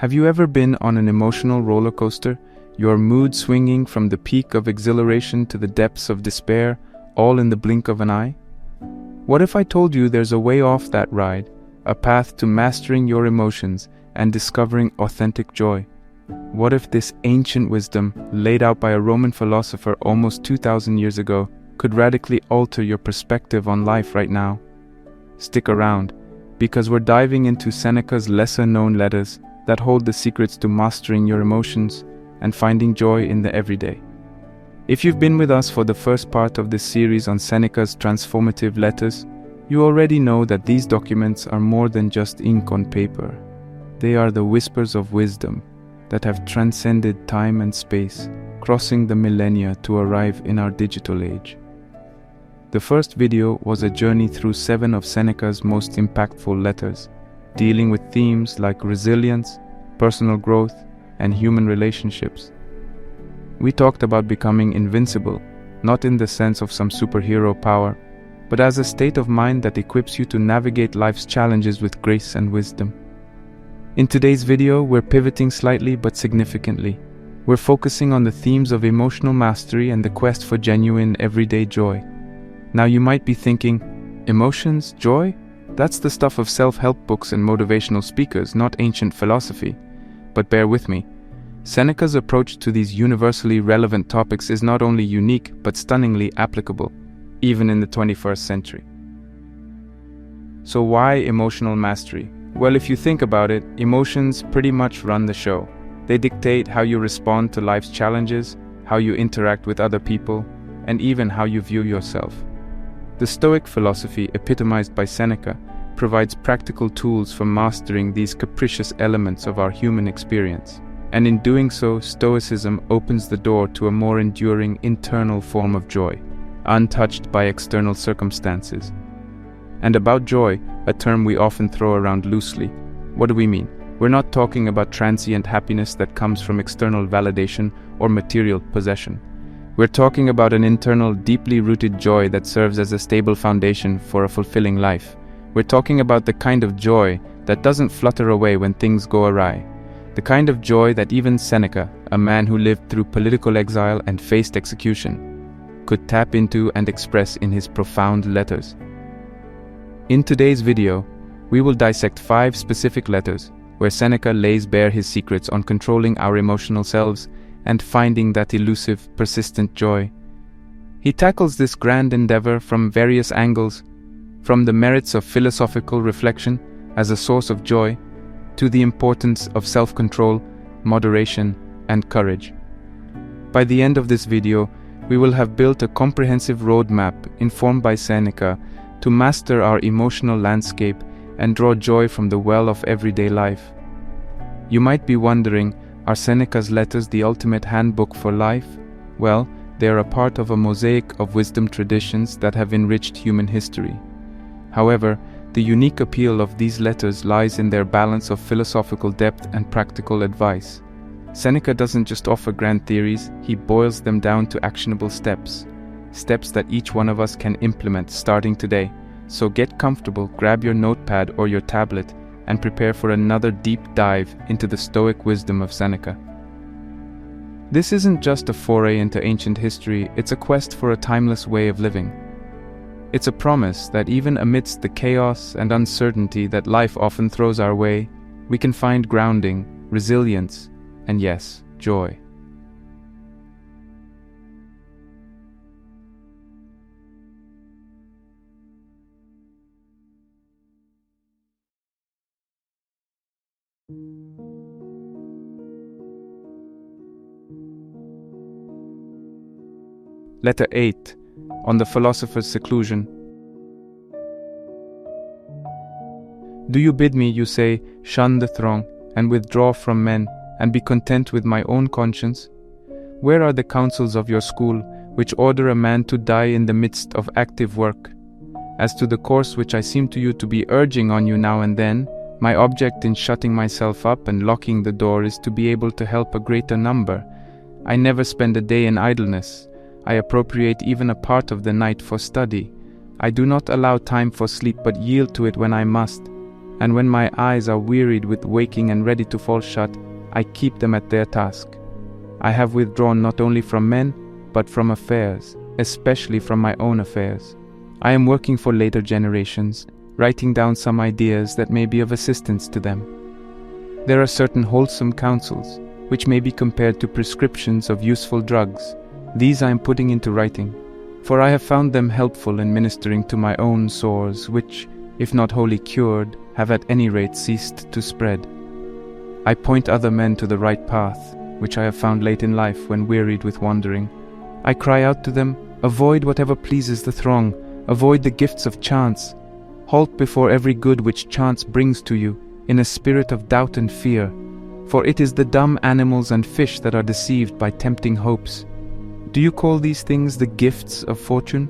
Have you ever been on an emotional roller coaster, your mood swinging from the peak of exhilaration to the depths of despair, all in the blink of an eye? What if I told you there's a way off that ride, a path to mastering your emotions and discovering authentic joy? What if this ancient wisdom, laid out by a Roman philosopher almost 2,000 years ago, could radically alter your perspective on life right now? Stick around, because we're diving into Seneca's lesser-known letters that hold the secrets to mastering your emotions and finding joy in the everyday. If you've been with us for the first part of this series on Seneca's transformative letters, you already know that these documents are more than just ink on paper. They are the whispers of wisdom that have transcended time and space, crossing the millennia to arrive in our digital age. The first video was a journey through 7 of Seneca's most impactful letters, dealing with themes like resilience, personal growth, and human relationships. We talked about becoming invincible, not in the sense of some superhero power, but as a state of mind that equips you to navigate life's challenges with grace and wisdom. In today's video, we're pivoting slightly but significantly. We're focusing on the themes of emotional mastery and the quest for genuine everyday joy. Now you might be thinking, emotions, joy? That's the stuff of self-help books and motivational speakers, not ancient philosophy. But bear with me. Seneca's approach to these universally relevant topics is not only unique, but stunningly applicable, even in the 21st century. So why emotional mastery? Well, if you think about it, emotions pretty much run the show. They dictate how you respond to life's challenges, how you interact with other people, and even how you view yourself. The Stoic philosophy, epitomized by Seneca, provides practical tools for mastering these capricious elements of our human experience. And in doing so, Stoicism opens the door to a more enduring internal form of joy, untouched by external circumstances. And about joy, a term we often throw around loosely. What do we mean? We're not talking about transient happiness that comes from external validation or material possession. We're talking about an internal, deeply rooted joy that serves as a stable foundation for a fulfilling life. We're talking about the kind of joy that doesn't flutter away when things go awry. The kind of joy that even Seneca, a man who lived through political exile and faced execution, could tap into and express in his profound letters. In today's video, we will dissect 5 specific letters where Seneca lays bare his secrets on controlling our emotional selves and finding that elusive, persistent joy. He tackles this grand endeavor from various angles, from the merits of philosophical reflection as a source of joy, to the importance of self-control, moderation, and courage. By the end of this video, we will have built a comprehensive roadmap informed by Seneca to master our emotional landscape and draw joy from the well of everyday life. You might be wondering, are Seneca's letters the ultimate handbook for life? Well, they are a part of a mosaic of wisdom traditions that have enriched human history. However, the unique appeal of these letters lies in their balance of philosophical depth and practical advice. Seneca doesn't just offer grand theories, he boils them down to actionable steps that each one of us can implement starting today. So get comfortable, grab your notepad or your tablet, and prepare for another deep dive into the Stoic wisdom of Seneca. This isn't just a foray into ancient history, it's a quest for a timeless way of living. It's a promise that even amidst the chaos and uncertainty that life often throws our way, we can find grounding, resilience, and yes, joy. Letter 8, on the philosopher's seclusion. Do you bid me, you say, shun the throng, and withdraw from men, and be content with my own conscience? Where are the counsels of your school, which order a man to die in the midst of active work? As to the course which I seem to you to be urging on you now and then, my object in shutting myself up and locking the door is to be able to help a greater number. I never spend a day in idleness. I appropriate even a part of the night for study. I do not allow time for sleep but yield to it when I must. and when my eyes are wearied with waking and ready to fall shut, I keep them at their task. I have withdrawn not only from men, but from affairs, especially from my own affairs. I am working for later generations, writing down some ideas that may be of assistance to them. There are certain wholesome counsels, which may be compared to prescriptions of useful drugs. These I am putting into writing, for I have found them helpful in ministering to my own sores, which, if not wholly cured, have at any rate ceased to spread. I point other men to the right path, which I have found late in life when wearied with wandering. I cry out to them, avoid whatever pleases the throng, avoid the gifts of chance, halt before every good which chance brings to you, in a spirit of doubt and fear, for it is the dumb animals and fish that are deceived by tempting hopes. Do you call these things the gifts of fortune?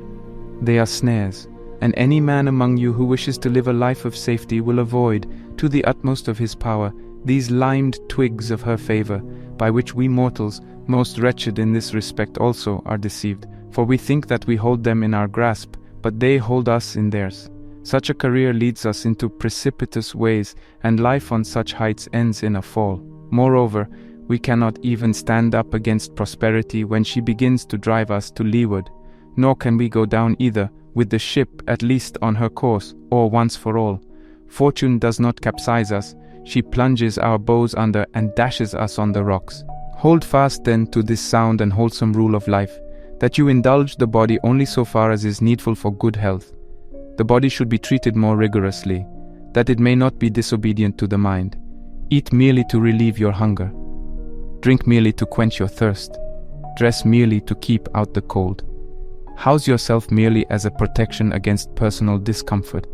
They are snares, and any man among you who wishes to live a life of safety will avoid, to the utmost of his power, these limed twigs of her favor, by which we mortals, most wretched in this respect also, are deceived, for we think that we hold them in our grasp, but they hold us in theirs. Such a career leads us into precipitous ways, and life on such heights ends in a fall. Moreover, we cannot even stand up against prosperity when she begins to drive us to leeward, nor can we go down either, with the ship at least on her course, or once for all. Fortune does not capsize us, she plunges our bows under and dashes us on the rocks. Hold fast then to this sound and wholesome rule of life, that you indulge the body only so far as is needful for good health. The body should be treated more rigorously, that it may not be disobedient to the mind. Eat merely to relieve your hunger. Drink merely to quench your thirst. Dress merely to keep out the cold. House yourself merely as a protection against personal discomfort.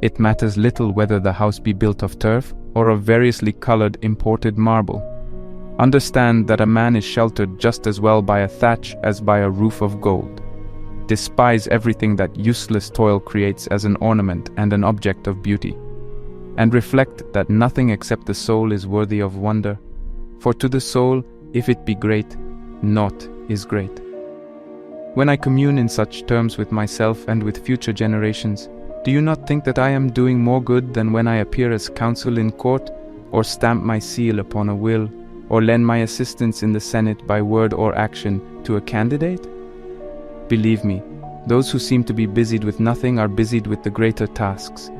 It matters little whether the house be built of turf or of variously colored imported marble. Understand that a man is sheltered just as well by a thatch as by a roof of gold. Despise everything that useless toil creates as an ornament and an object of beauty, and reflect that nothing except the soul is worthy of wonder, for to the soul, if it be great, naught is great. When I commune in such terms with myself and with future generations, do you not think that I am doing more good than when I appear as counsel in court, or stamp my seal upon a will, or lend my assistance in the Senate by word or action to a candidate? Believe me, those who seem to be busied with nothing are busied with the greater tasks.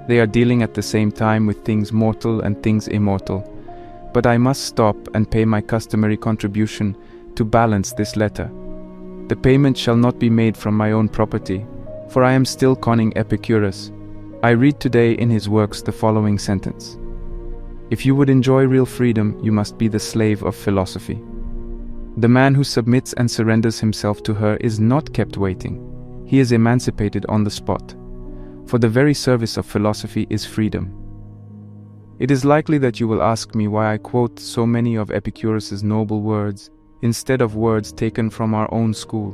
They are dealing at the same time with things mortal and things immortal. But I must stop and pay my customary contribution to balance this letter. The payment shall not be made from my own property, for I am still conning Epictetus. I read today in his works the following sentence: if you would enjoy real freedom, you must be the slave of philosophy. The man who submits and surrenders himself to her is not kept waiting. He is emancipated on the spot. For the very service of philosophy is freedom. It is likely that you will ask me why I quote so many of Epicurus's noble words, instead of words taken from our own school.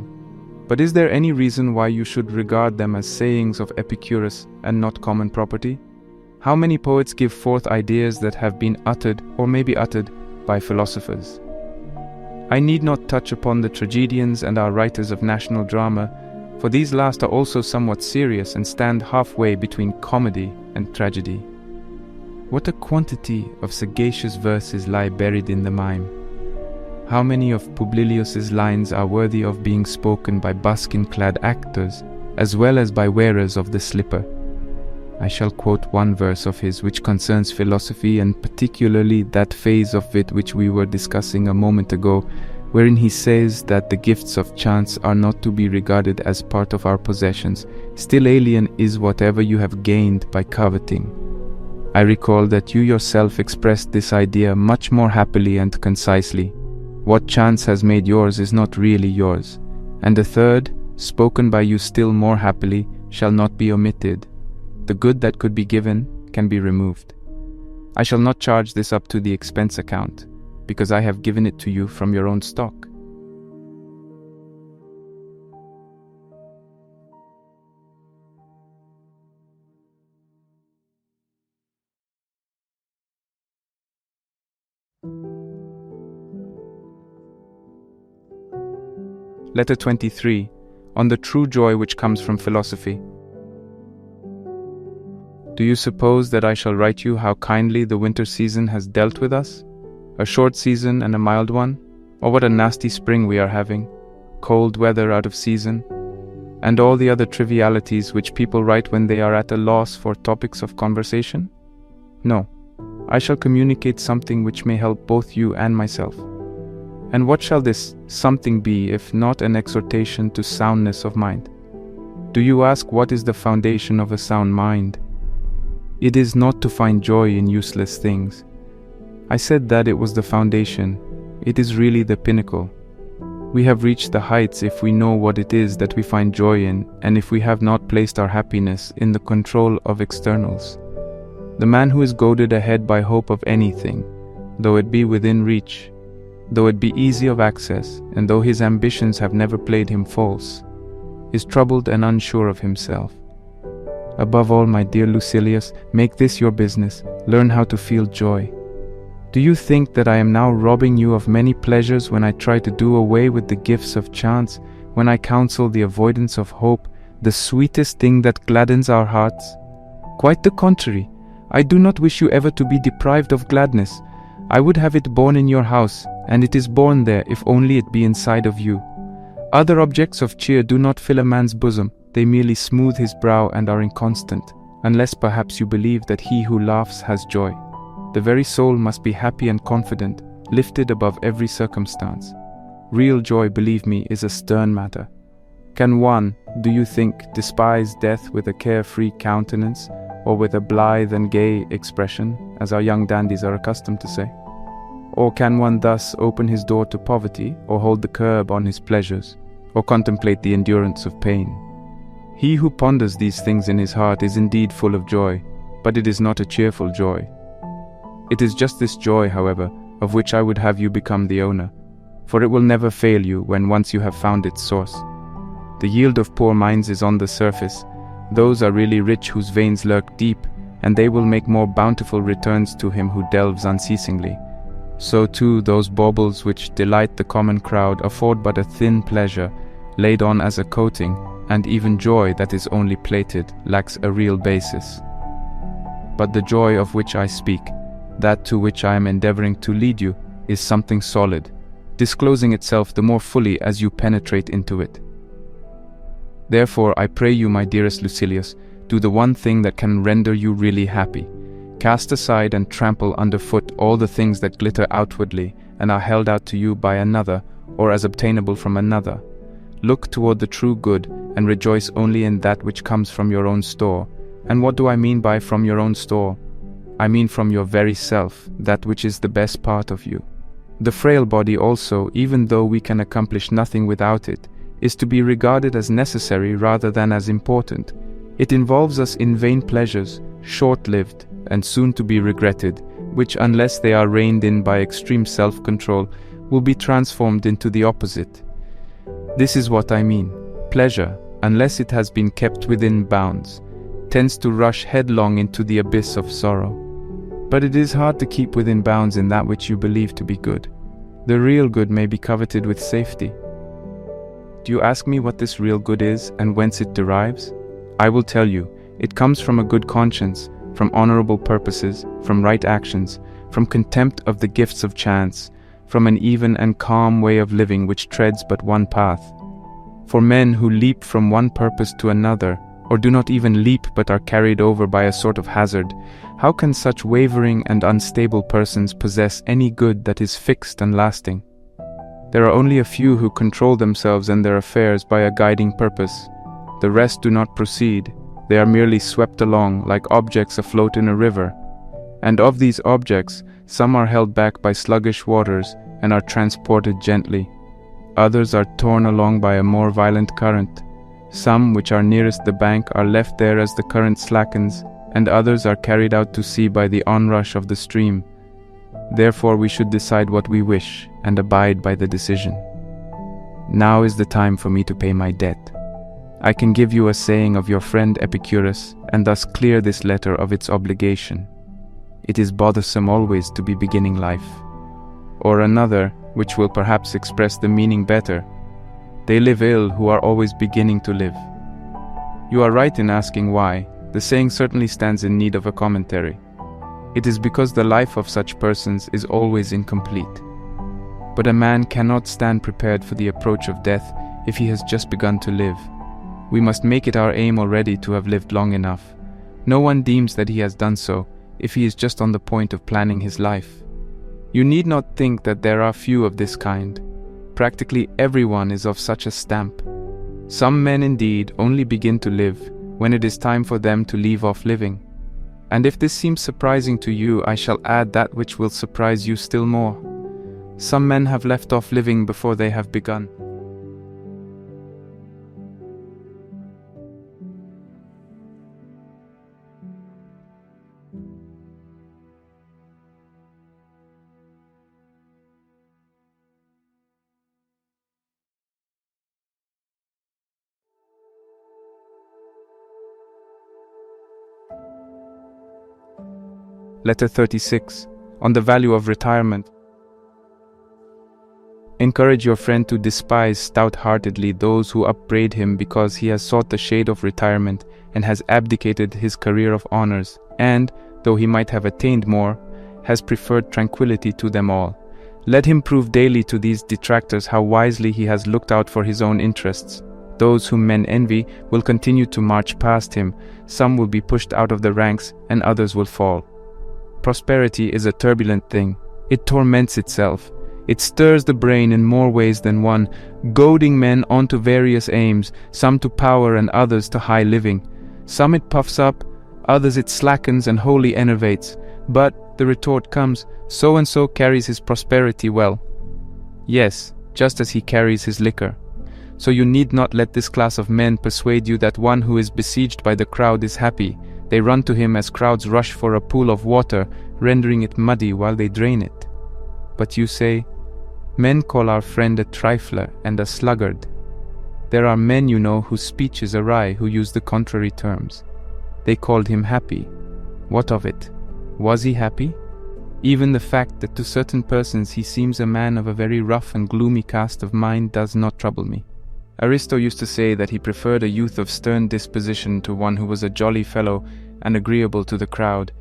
But is there any reason why you should regard them as sayings of Epicurus and not common property? How many poets give forth ideas that have been uttered or may be uttered by philosophers? I need not touch upon the tragedians and our writers of national drama, for these last are also somewhat serious and stand halfway between comedy and tragedy. What a quantity of sagacious verses lie buried in the mime! How many of Publilius's lines are worthy of being spoken by buskin-clad actors, as well as by wearers of the slipper? I shall quote one verse of his which concerns philosophy, and particularly that phase of it which we were discussing a moment ago, wherein he says that the gifts of chance are not to be regarded as part of our possessions. Still alien is whatever you have gained by coveting. I recall that you yourself expressed this idea much more happily and concisely. What chance has made yours is not really yours. And the third, spoken by you still more happily, shall not be omitted. The good that could be given can be removed. I shall not charge this up to the expense account, because I have given it to you from your own stock. Letter 23, on the true joy which comes from philosophy. Do you suppose that I shall write you how kindly the winter season has dealt with us? A short season and a mild one? Or what a nasty spring we are having? Cold weather out of season? And all the other trivialities which people write when they are at a loss for topics of conversation? No, I shall communicate something which may help both you and myself. And what shall this something be if not an exhortation to soundness of mind? Do you ask what is the foundation of a sound mind? It is not to find joy in useless things. I said that it was the foundation. It is really the pinnacle. We have reached the heights if we know what it is that we find joy in, and if we have not placed our happiness in the control of externals. The man who is goaded ahead by hope of anything, though it be within reach, though it be easy of access, and though his ambitions have never played him false, is troubled and unsure of himself. Above all, my dear Lucilius, make this your business. Learn how to feel joy. Do you think that I am now robbing you of many pleasures when I try to do away with the gifts of chance, when I counsel the avoidance of hope, the sweetest thing that gladdens our hearts? Quite the contrary. I do not wish you ever to be deprived of gladness. I would have it born in your house, and it is born there if only it be inside of you. Other objects of cheer do not fill a man's bosom. They merely smooth his brow and are inconstant, unless perhaps you believe that he who laughs has joy. The very soul must be happy and confident, lifted above every circumstance. Real joy, believe me, is a stern matter. Can one, do you think, despise death with a carefree countenance, or with a blithe and gay expression, as our young dandies are accustomed to say? Or can one thus open his door to poverty, or hold the curb on his pleasures, or contemplate the endurance of pain? He who ponders these things in his heart is indeed full of joy, but it is not a cheerful joy. It is just this joy, however, of which I would have you become the owner, for it will never fail you when once you have found its source. The yield of poor minds is on the surface. Those are really rich whose veins lurk deep, and they will make more bountiful returns to him who delves unceasingly. So too those baubles which delight the common crowd afford but a thin pleasure, laid on as a coating, and even joy that is only plated lacks a real basis. But the joy of which I speak, that to which I am endeavoring to lead you, is something solid, disclosing itself the more fully as you penetrate into it. Therefore, I pray you, my dearest Lucilius, do the one thing that can render you really happy. Cast aside and trample underfoot all the things that glitter outwardly and are held out to you by another, or as obtainable from another. Look toward the true good, and rejoice only in that which comes from your own store. And what do I mean by from your own store? I mean from your very self, that which is the best part of you. The frail body also, even though we can accomplish nothing without it, is to be regarded as necessary rather than as important. It involves us in vain pleasures, short-lived and soon to be regretted, which, unless they are reined in by extreme self-control, will be transformed into the opposite. This is what I mean. Pleasure, unless it has been kept within bounds, tends to rush headlong into the abyss of sorrow. But it is hard to keep within bounds in that which you believe to be good. The real good may be coveted with safety. Do you ask me what this real good is and whence it derives? I will tell you. It comes from a good conscience, from honorable purposes, from right actions, from contempt of the gifts of chance, from an even and calm way of living which treads but one path. For men who leap from one purpose to another, or do not even leap but are carried over by a sort of hazard, how can such wavering and unstable persons possess any good that is fixed and lasting? There are only a few who control themselves and their affairs by a guiding purpose. The rest do not proceed. They are merely swept along like objects afloat in a river. And of these objects, some are held back by sluggish waters and are transported gently. Others are torn along by a more violent current. Some which are nearest the bank are left there as the current slackens, and others are carried out to sea by the onrush of the stream. Therefore we should decide what we wish, and abide by the decision. Now is the time for me to pay my debt. I can give you a saying of your friend Epictetus, and thus clear this letter of its obligation. It is bothersome always to be beginning life. Or another, which will perhaps express the meaning better. They live ill who are always beginning to live. You are right in asking why. the saying certainly stands in need of a commentary. It is because the life of such persons is always incomplete. But a man cannot stand prepared for the approach of death if he has just begun to live. We must make it our aim already to have lived long enough. No one deems that he has done so if he is just on the point of planning his life. You need not think that there are few of this kind. Practically everyone is of such a stamp. Some men indeed only begin to live when it is time for them to leave off living. And if this seems surprising to you, I shall add that which will surprise you still more. Some men have left off living before they have begun. Letter 36. On the value of retirement. Encourage your friend to despise stout-heartedly those who upbraid him because he has sought the shade of retirement and has abdicated his career of honors, and, though he might have attained more, has preferred tranquility to them all. Let him prove daily to these detractors how wisely he has looked out for his own interests. Those whom men envy will continue to march past him, some will be pushed out of the ranks, and others will fall. Prosperity is a turbulent thing. It torments itself. It stirs the brain in more ways than one, goading men on to various aims, some to power and others to high living. Some it puffs up, others it slackens and wholly enervates. But, the retort comes, so-and-so carries his prosperity well. Yes, just as he carries his liquor. So you need not let this class of men persuade you that one who is besieged by the crowd is happy. They run to him as crowds rush for a pool of water, rendering it muddy while they drain it. But you say, men call our friend a trifler and a sluggard. There are men you know whose speech is awry who use the contrary terms. They called him happy. What of it? Was he happy? Even the fact that to certain persons he seems a man of a very rough and gloomy cast of mind does not trouble me. Aristo used to say that he preferred a youth of stern disposition to one who was a jolly fellow and agreeable to the crowd.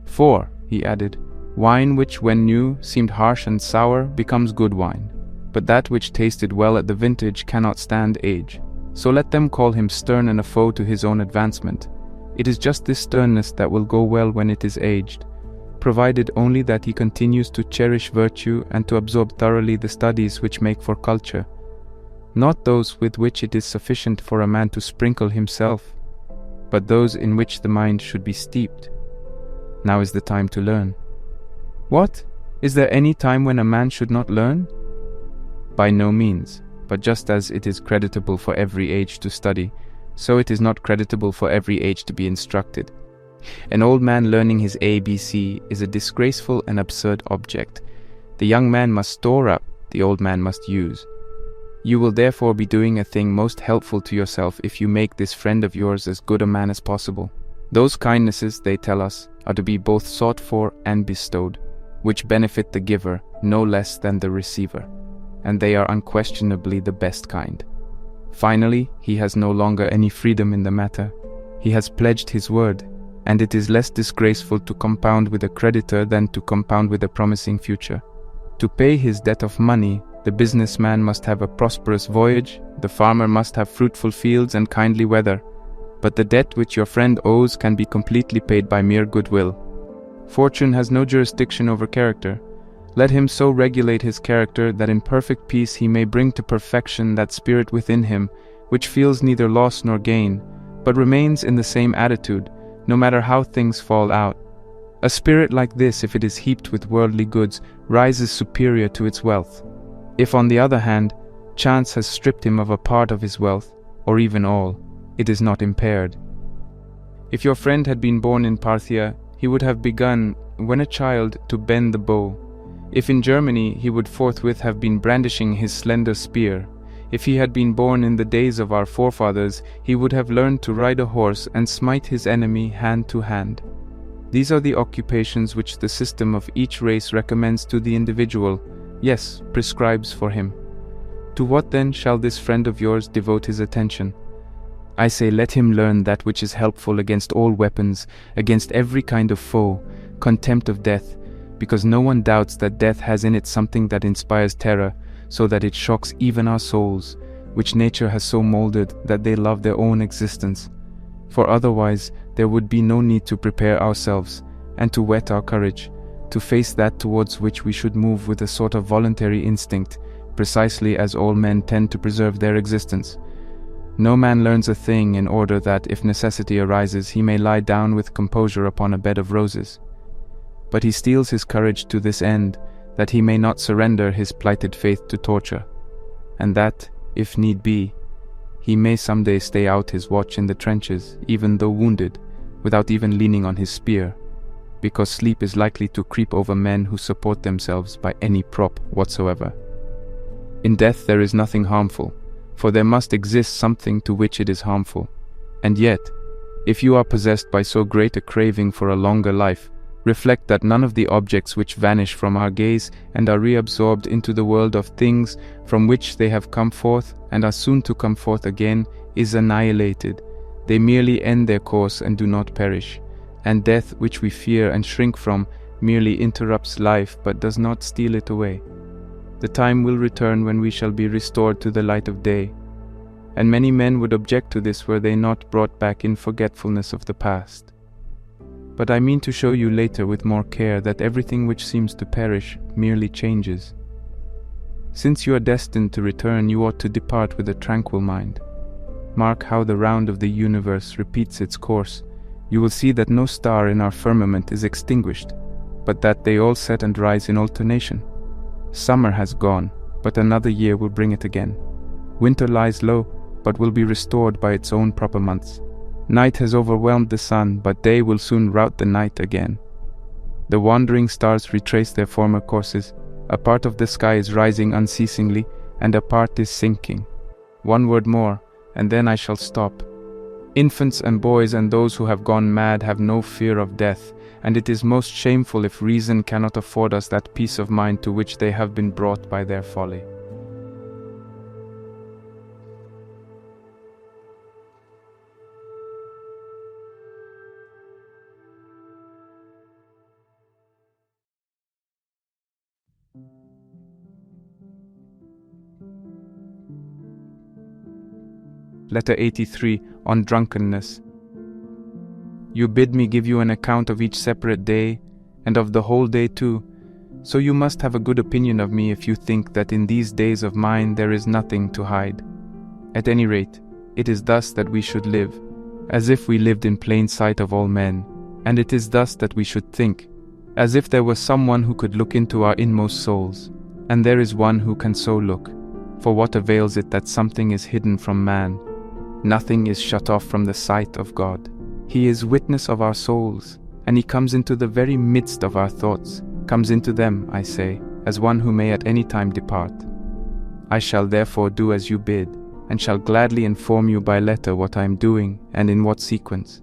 For, he added, wine which when new seemed harsh and sour becomes good wine, but that which tasted well at the vintage cannot stand age. So let them call him stern and a foe to his own advancement. It is just this sternness that will go well when it is aged, provided only that he continues to cherish virtue and to absorb thoroughly the studies which make for culture, not those with which it is sufficient for a man to sprinkle himself, but those in which the mind should be steeped. Now is the time to learn. What? Is there any time when a man should not learn? By no means, but just as it is creditable for every age to study, so it is not creditable for every age to be instructed. An old man learning his ABC is a disgraceful and absurd object. The young man must store up, the old man must use. You will therefore be doing a thing most helpful to yourself if you make this friend of yours as good a man as possible. Those kindnesses, they tell us, are to be both sought for and bestowed, which benefit the giver no less than the receiver, and they are unquestionably the best kind. Finally, he has no longer any freedom in the matter. He has pledged his word, and it is less disgraceful to compound with a creditor than to compound with a promising future. To pay his debt of money, the businessman must have a prosperous voyage, the farmer must have fruitful fields and kindly weather, but the debt which your friend owes can be completely paid by mere goodwill. Fortune has no jurisdiction over character. Let him so regulate his character that in perfect peace he may bring to perfection that spirit within him, which feels neither loss nor gain, but remains in the same attitude, no matter how things fall out. A spirit like this, if it is heaped with worldly goods, rises superior to its wealth. If, on the other hand, chance has stripped him of a part of his wealth, or even all, it is not impaired. If your friend had been born in Parthia, he would have begun, when a child, to bend the bow. If in Germany, he would forthwith have been brandishing his slender spear. If he had been born in the days of our forefathers, he would have learned to ride a horse and smite his enemy hand to hand. These are the occupations which the system of each race recommends to the individual, yes, prescribes for him. To what then shall this friend of yours devote his attention? I say, let him learn that which is helpful against all weapons, against every kind of foe, contempt of death, because no one doubts that death has in it something that inspires terror, so that it shocks even our souls, which nature has so molded that they love their own existence. For otherwise, there would be no need to prepare ourselves, and to whet our courage, to face that towards which we should move with a sort of voluntary instinct, precisely as all men tend to preserve their existence. No man learns a thing in order that, if necessity arises, he may lie down with composure upon a bed of roses. But he steels his courage to this end, that he may not surrender his plighted faith to torture, and that, if need be, he may someday stay out his watch in the trenches, even though wounded, without even leaning on his spear, because sleep is likely to creep over men who support themselves by any prop whatsoever. In death there is nothing harmful, for there must exist something to which it is harmful. And yet, if you are possessed by so great a craving for a longer life, reflect that none of the objects which vanish from our gaze and are reabsorbed into the world of things from which they have come forth and are soon to come forth again is annihilated. They merely end their course and do not perish. And death, which we fear and shrink from, merely interrupts life but does not steal it away. The time will return when we shall be restored to the light of day. And many men would object to this were they not brought back in forgetfulness of the past. But I mean to show you later with more care that everything which seems to perish merely changes. Since you are destined to return, you ought to depart with a tranquil mind. Mark how the round of the universe repeats its course. You will see that no star in our firmament is extinguished, but that they all set and rise in alternation. Summer has gone, but another year will bring it again. Winter lies low, but will be restored by its own proper months. Night has overwhelmed the sun, but day will soon rout the night again. The wandering stars retrace their former courses. A part of the sky is rising unceasingly, and a part is sinking. One word more, and then I shall stop. Infants and boys and those who have gone mad have no fear of death, and it is most shameful if reason cannot afford us that peace of mind to which they have been brought by their folly. Letter 83, on drunkenness. You bid me give you an account of each separate day, and of the whole day too, so you must have a good opinion of me if you think that in these days of mine there is nothing to hide. At any rate, it is thus that we should live, as if we lived in plain sight of all men, and it is thus that we should think, as if there was someone who could look into our inmost souls, and there is one who can so look. For what avails it that something is hidden from man? Nothing is shut off from the sight of God. He is witness of our souls, and he comes into the very midst of our thoughts, comes into them, I say, as one who may at any time depart. I shall therefore do as you bid, and shall gladly inform you by letter what I am doing, and in what sequence.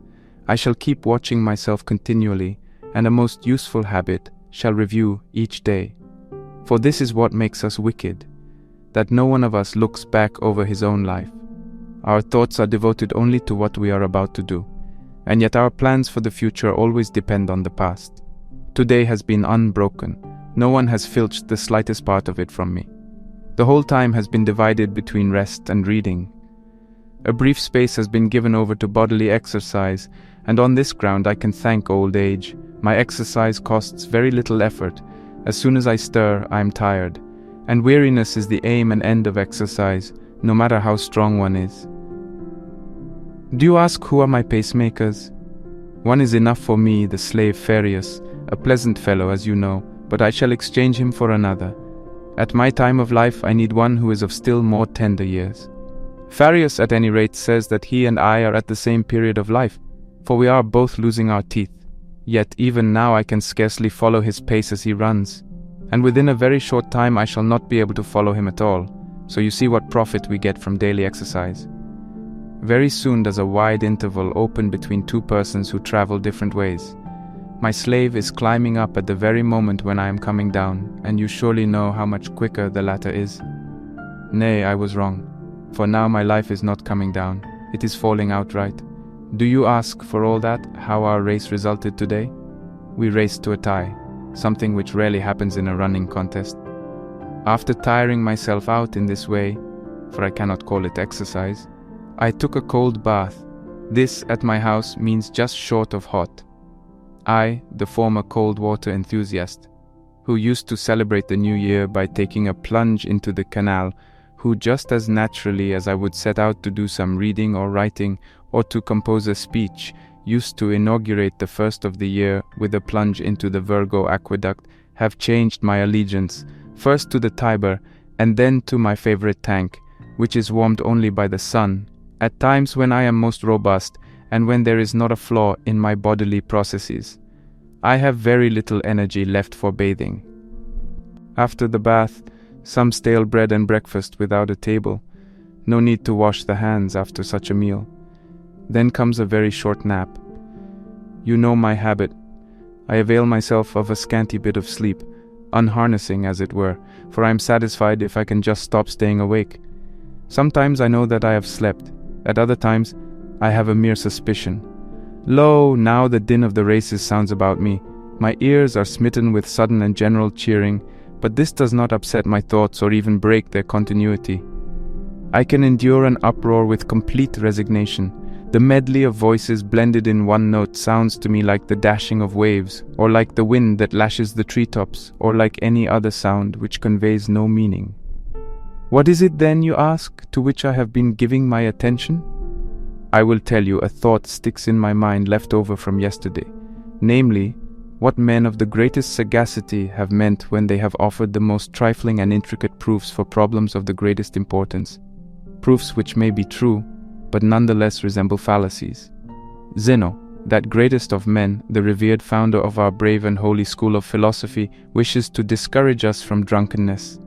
I shall keep watching myself continually, and a most useful habit shall review each day. For this is what makes us wicked, that no one of us looks back over his own life. Our thoughts are devoted only to what we are about to do, and yet our plans for the future always depend on the past. Today has been unbroken. No one has filched the slightest part of it from me. The whole time has been divided between rest and reading. A brief space has been given over to bodily exercise, and on this ground I can thank old age. My exercise costs very little effort. As soon as I stir, I am tired, and weariness is the aim and end of exercise, no matter how strong one is. Do you ask who are my pacemakers? One is enough for me, the slave Farius, a pleasant fellow as you know, but I shall exchange him for another. At my time of life I need one who is of still more tender years. Farius at any rate says that he and I are at the same period of life, for we are both losing our teeth. Yet even now I can scarcely follow his pace as he runs, and within a very short time I shall not be able to follow him at all, so you see what profit we get from daily exercise. Very soon does a wide interval open between two persons who travel different ways. My slave is climbing up at the very moment when I am coming down, and you surely know how much quicker the latter is. Nay, I was wrong, for now my life is not coming down, it is falling outright. Do you ask, for all that, how our race resulted today? We raced to a tie, something which rarely happens in a running contest. After tiring myself out in this way, for I cannot call it exercise, I took a cold bath. This, at my house, means just short of hot. I, the former cold water enthusiast, who used to celebrate the new year by taking a plunge into the canal, who just as naturally as I would set out to do some reading or writing or to compose a speech, used to inaugurate the first of the year with a plunge into the Virgo aqueduct, have changed my allegiance, first to the Tiber and then to my favorite tank, which is warmed only by the sun, at times when I am most robust and when there is not a flaw in my bodily processes. I have very little energy left for bathing. After the bath, some stale bread and breakfast without a table. No need to wash the hands after such a meal. Then comes a very short nap. You know my habit. I avail myself of a scanty bit of sleep, unharnessing as it were, for I am satisfied if I can just stop staying awake. Sometimes I know that I have slept. At other times, I have a mere suspicion. Lo, now the din of the races sounds about me. My ears are smitten with sudden and general cheering, but this does not upset my thoughts or even break their continuity. I can endure an uproar with complete resignation. The medley of voices blended in one note sounds to me like the dashing of waves, or like the wind that lashes the treetops, or like any other sound which conveys no meaning. What is it then, you ask, to which I have been giving my attention? I will tell you, a thought sticks in my mind left over from yesterday, namely, what men of the greatest sagacity have meant when they have offered the most trifling and intricate proofs for problems of the greatest importance, proofs which may be true, but nonetheless resemble fallacies. Zeno, that greatest of men, the revered founder of our brave and holy school of philosophy, wishes to discourage us from drunkenness.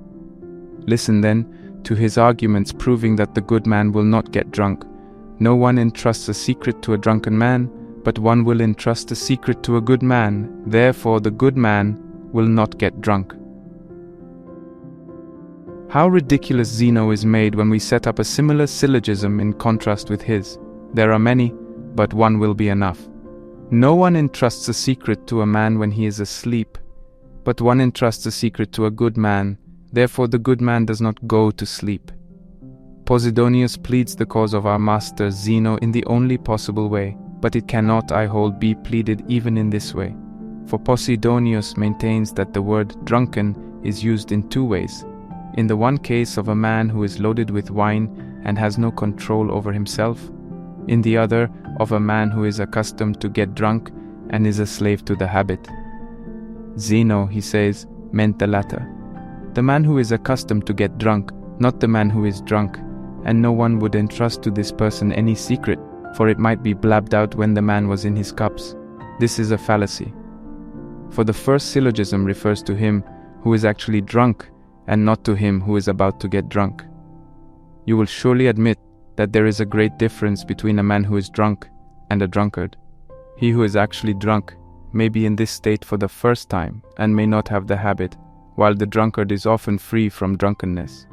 Listen then to his arguments proving that the good man will not get drunk. No one entrusts a secret to a drunken man, but one will entrust a secret to a good man. Therefore the good man will not get drunk. How ridiculous Zeno is made when we set up a similar syllogism in contrast with his. There are many, but one will be enough. No one entrusts a secret to a man when he is asleep, but one entrusts a secret to a good man. Therefore the good man does not go to sleep. Posidonius pleads the cause of our master Zeno in the only possible way, but it cannot, I hold, be pleaded even in this way. For Posidonius maintains that the word drunken is used in two ways. In the one case of a man who is loaded with wine and has no control over himself. In the other, of a man who is accustomed to get drunk and is a slave to the habit. Zeno, he says, meant the latter. The man who is accustomed to get drunk, not the man who is drunk, and no one would entrust to this person any secret, for it might be blabbed out when the man was in his cups. This is a fallacy. For the first syllogism refers to him who is actually drunk, and not to him who is about to get drunk. You will surely admit that there is a great difference between a man who is drunk and a drunkard. He who is actually drunk may be in this state for the first time and may not have the habit, while the drunkard is often free from drunkenness.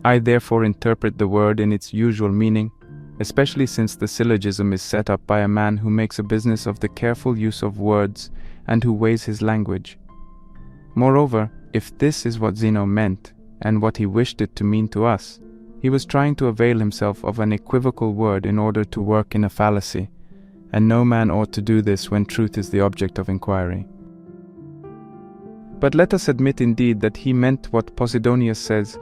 I therefore interpret the word in its usual meaning, especially since the syllogism is set up by a man who makes a business of the careful use of words and who weighs his language. Moreover, if this is what Zeno meant, and what he wished it to mean to us, he was trying to avail himself of an equivocal word in order to work in a fallacy, and no man ought to do this when truth is the object of inquiry. But let us admit indeed that he meant what Posidonius says.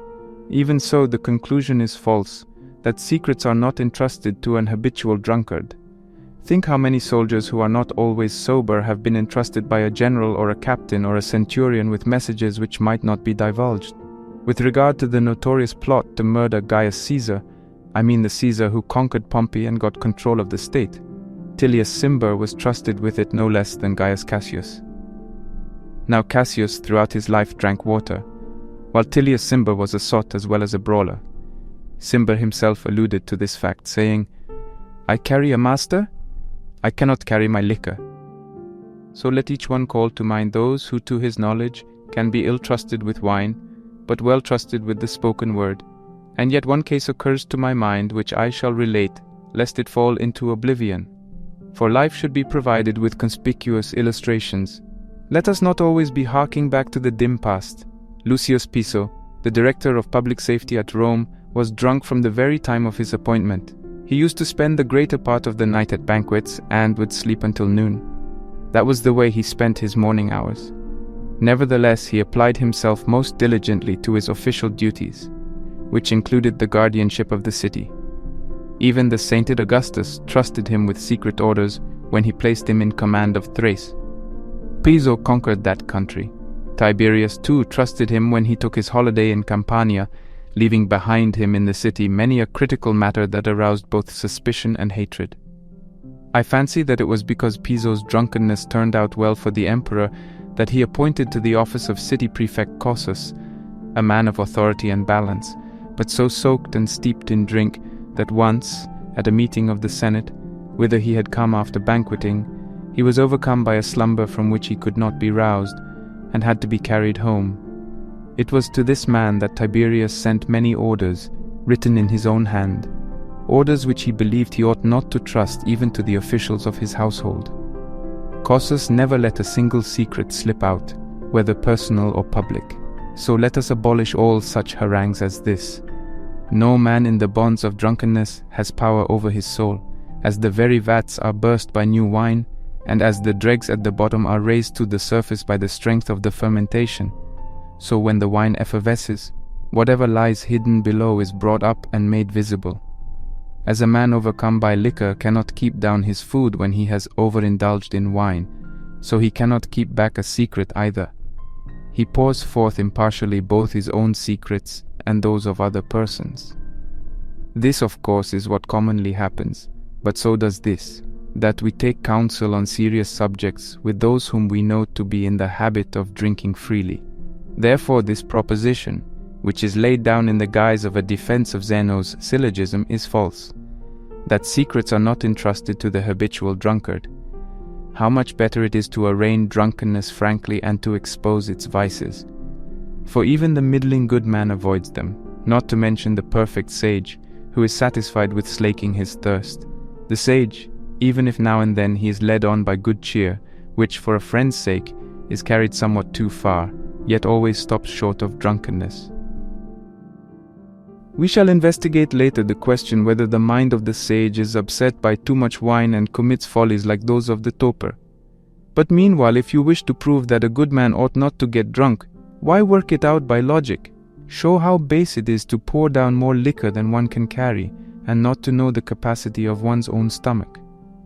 Even so, the conclusion is false, that secrets are not entrusted to an habitual drunkard. Think how many soldiers who are not always sober have been entrusted by a general or a captain or a centurion with messages which might not be divulged. With regard to the notorious plot to murder Gaius Caesar, I mean the Caesar who conquered Pompey and got control of the state, Tillius Cimber was trusted with it no less than Gaius Cassius. Now Cassius throughout his life drank water, while Tillius Cimber was a sot as well as a brawler. Cimber himself alluded to this fact, saying, "I carry a master, I cannot carry my liquor." So let each one call to mind those who to his knowledge can be ill-trusted with wine, but well-trusted with the spoken word. And yet one case occurs to my mind which I shall relate, lest it fall into oblivion. For life should be provided with conspicuous illustrations. Let us not always be harking back to the dim past. Lucius Piso, the director of public safety at Rome, was drunk from the very time of his appointment. He used to spend the greater part of the night at banquets and would sleep until noon. That was the way he spent his morning hours. Nevertheless, he applied himself most diligently to his official duties, which included the guardianship of the city. Even the sainted Augustus trusted him with secret orders when he placed him in command of Thrace. Piso conquered that country. Tiberius too trusted him when he took his holiday in Campania, leaving behind him in the city many a critical matter that aroused both suspicion and hatred. I fancy that it was because Piso's drunkenness turned out well for the emperor that he appointed to the office of city prefect Cossus, a man of authority and balance, but so soaked and steeped in drink that once, at a meeting of the Senate, whither he had come after banqueting, he was overcome by a slumber from which he could not be roused, and had to be carried home. It was to this man that Tiberius sent many orders, written in his own hand, orders which he believed he ought not to trust even to the officials of his household. Cossus never let a single secret slip out, whether personal or public. So let us abolish all such harangues as this. No man in the bonds of drunkenness has power over his soul, as the very vats are burst by new wine, and as the dregs at the bottom are raised to the surface by the strength of the fermentation. So when the wine effervesces, whatever lies hidden below is brought up and made visible. As a man overcome by liquor cannot keep down his food when he has overindulged in wine, so he cannot keep back a secret either. He pours forth impartially both his own secrets and those of other persons. This, of course, is what commonly happens, but so does this, that we take counsel on serious subjects with those whom we know to be in the habit of drinking freely. Therefore this proposition, which is laid down in the guise of a defense of Zeno's syllogism, is false, that secrets are not entrusted to the habitual drunkard. How much better it is to arraign drunkenness frankly and to expose its vices. For even the middling good man avoids them, not to mention the perfect sage, who is satisfied with slaking his thirst. The sage, even if now and then he is led on by good cheer, which for a friend's sake is carried somewhat too far, yet always stops short of drunkenness. We shall investigate later the question whether the mind of the sage is upset by too much wine and commits follies like those of the toper. But meanwhile, if you wish to prove that a good man ought not to get drunk, why work it out by logic? Show how base it is to pour down more liquor than one can carry, and not to know the capacity of one's own stomach.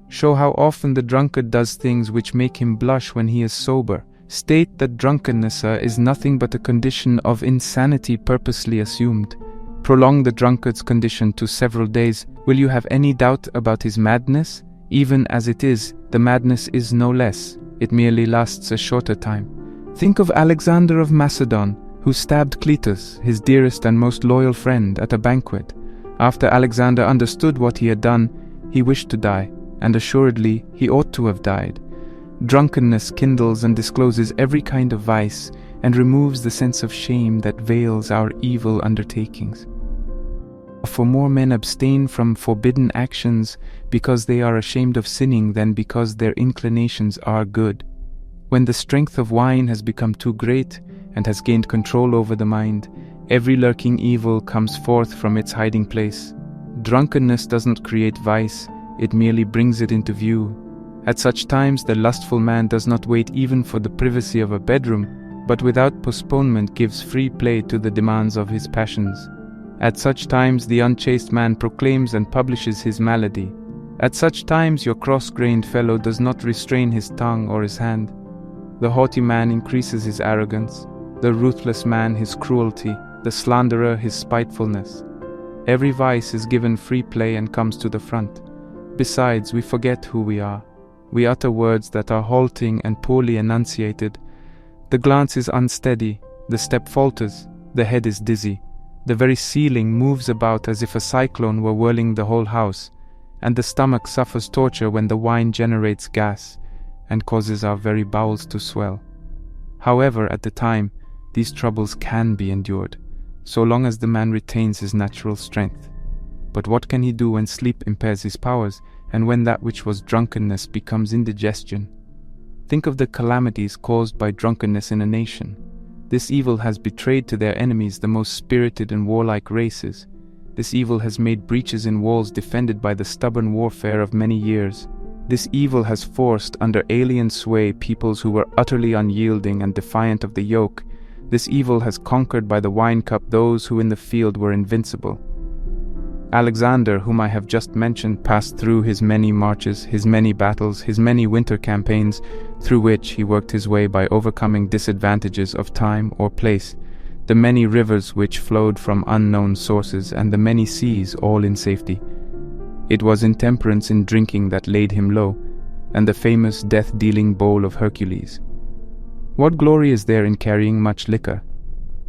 Show how often the drunkard does things which make him blush when he is sober. State that drunkenness is nothing but a condition of insanity purposely assumed. Prolong the drunkard's condition to several days. Will you have any doubt about his madness? Even as it is, the madness is no less. It merely lasts a shorter time. Think of Alexander of Macedon, who stabbed Cletus, his dearest and most loyal friend, at a banquet. After Alexander understood what he had done, he wished to die, and assuredly he ought to have died. Drunkenness kindles and discloses every kind of vice, and removes the sense of shame that veils our evil undertakings. For more men abstain from forbidden actions because they are ashamed of sinning than because their inclinations are good. When the strength of wine has become too great and has gained control over the mind, every lurking evil comes forth from its hiding place. Drunkenness doesn't create vice, it merely brings it into view. At such times the lustful man does not wait even for the privacy of a bedroom, but without postponement gives free play to the demands of his passions. At such times the unchaste man proclaims and publishes his malady. At such times your cross-grained fellow does not restrain his tongue or his hand. The haughty man increases his arrogance, the ruthless man his cruelty, the slanderer his spitefulness. Every vice is given free play and comes to the front. Besides, we forget who we are. We utter words that are halting and poorly enunciated. The glance is unsteady, the step falters, the head is dizzy. The very ceiling moves about as if a cyclone were whirling the whole house, and the stomach suffers torture when the wine generates gas and causes our very bowels to swell. However, at the time, these troubles can be endured, so long as the man retains his natural strength. But what can he do when sleep impairs his powers, and when that which was drunkenness becomes indigestion? Think of the calamities caused by drunkenness in a nation. This evil has betrayed to their enemies the most spirited and warlike races. This evil has made breaches in walls defended by the stubborn warfare of many years. This evil has forced under alien sway peoples who were utterly unyielding and defiant of the yoke. This evil has conquered by the wine cup those who in the field were invincible. Alexander, whom I have just mentioned, passed through his many marches, his many battles, his many winter campaigns, through which he worked his way by overcoming disadvantages of time or place, the many rivers which flowed from unknown sources, and the many seas, all in safety. It was intemperance in drinking that laid him low, and the famous death-dealing bowl of Hercules. What glory is there in carrying much liquor?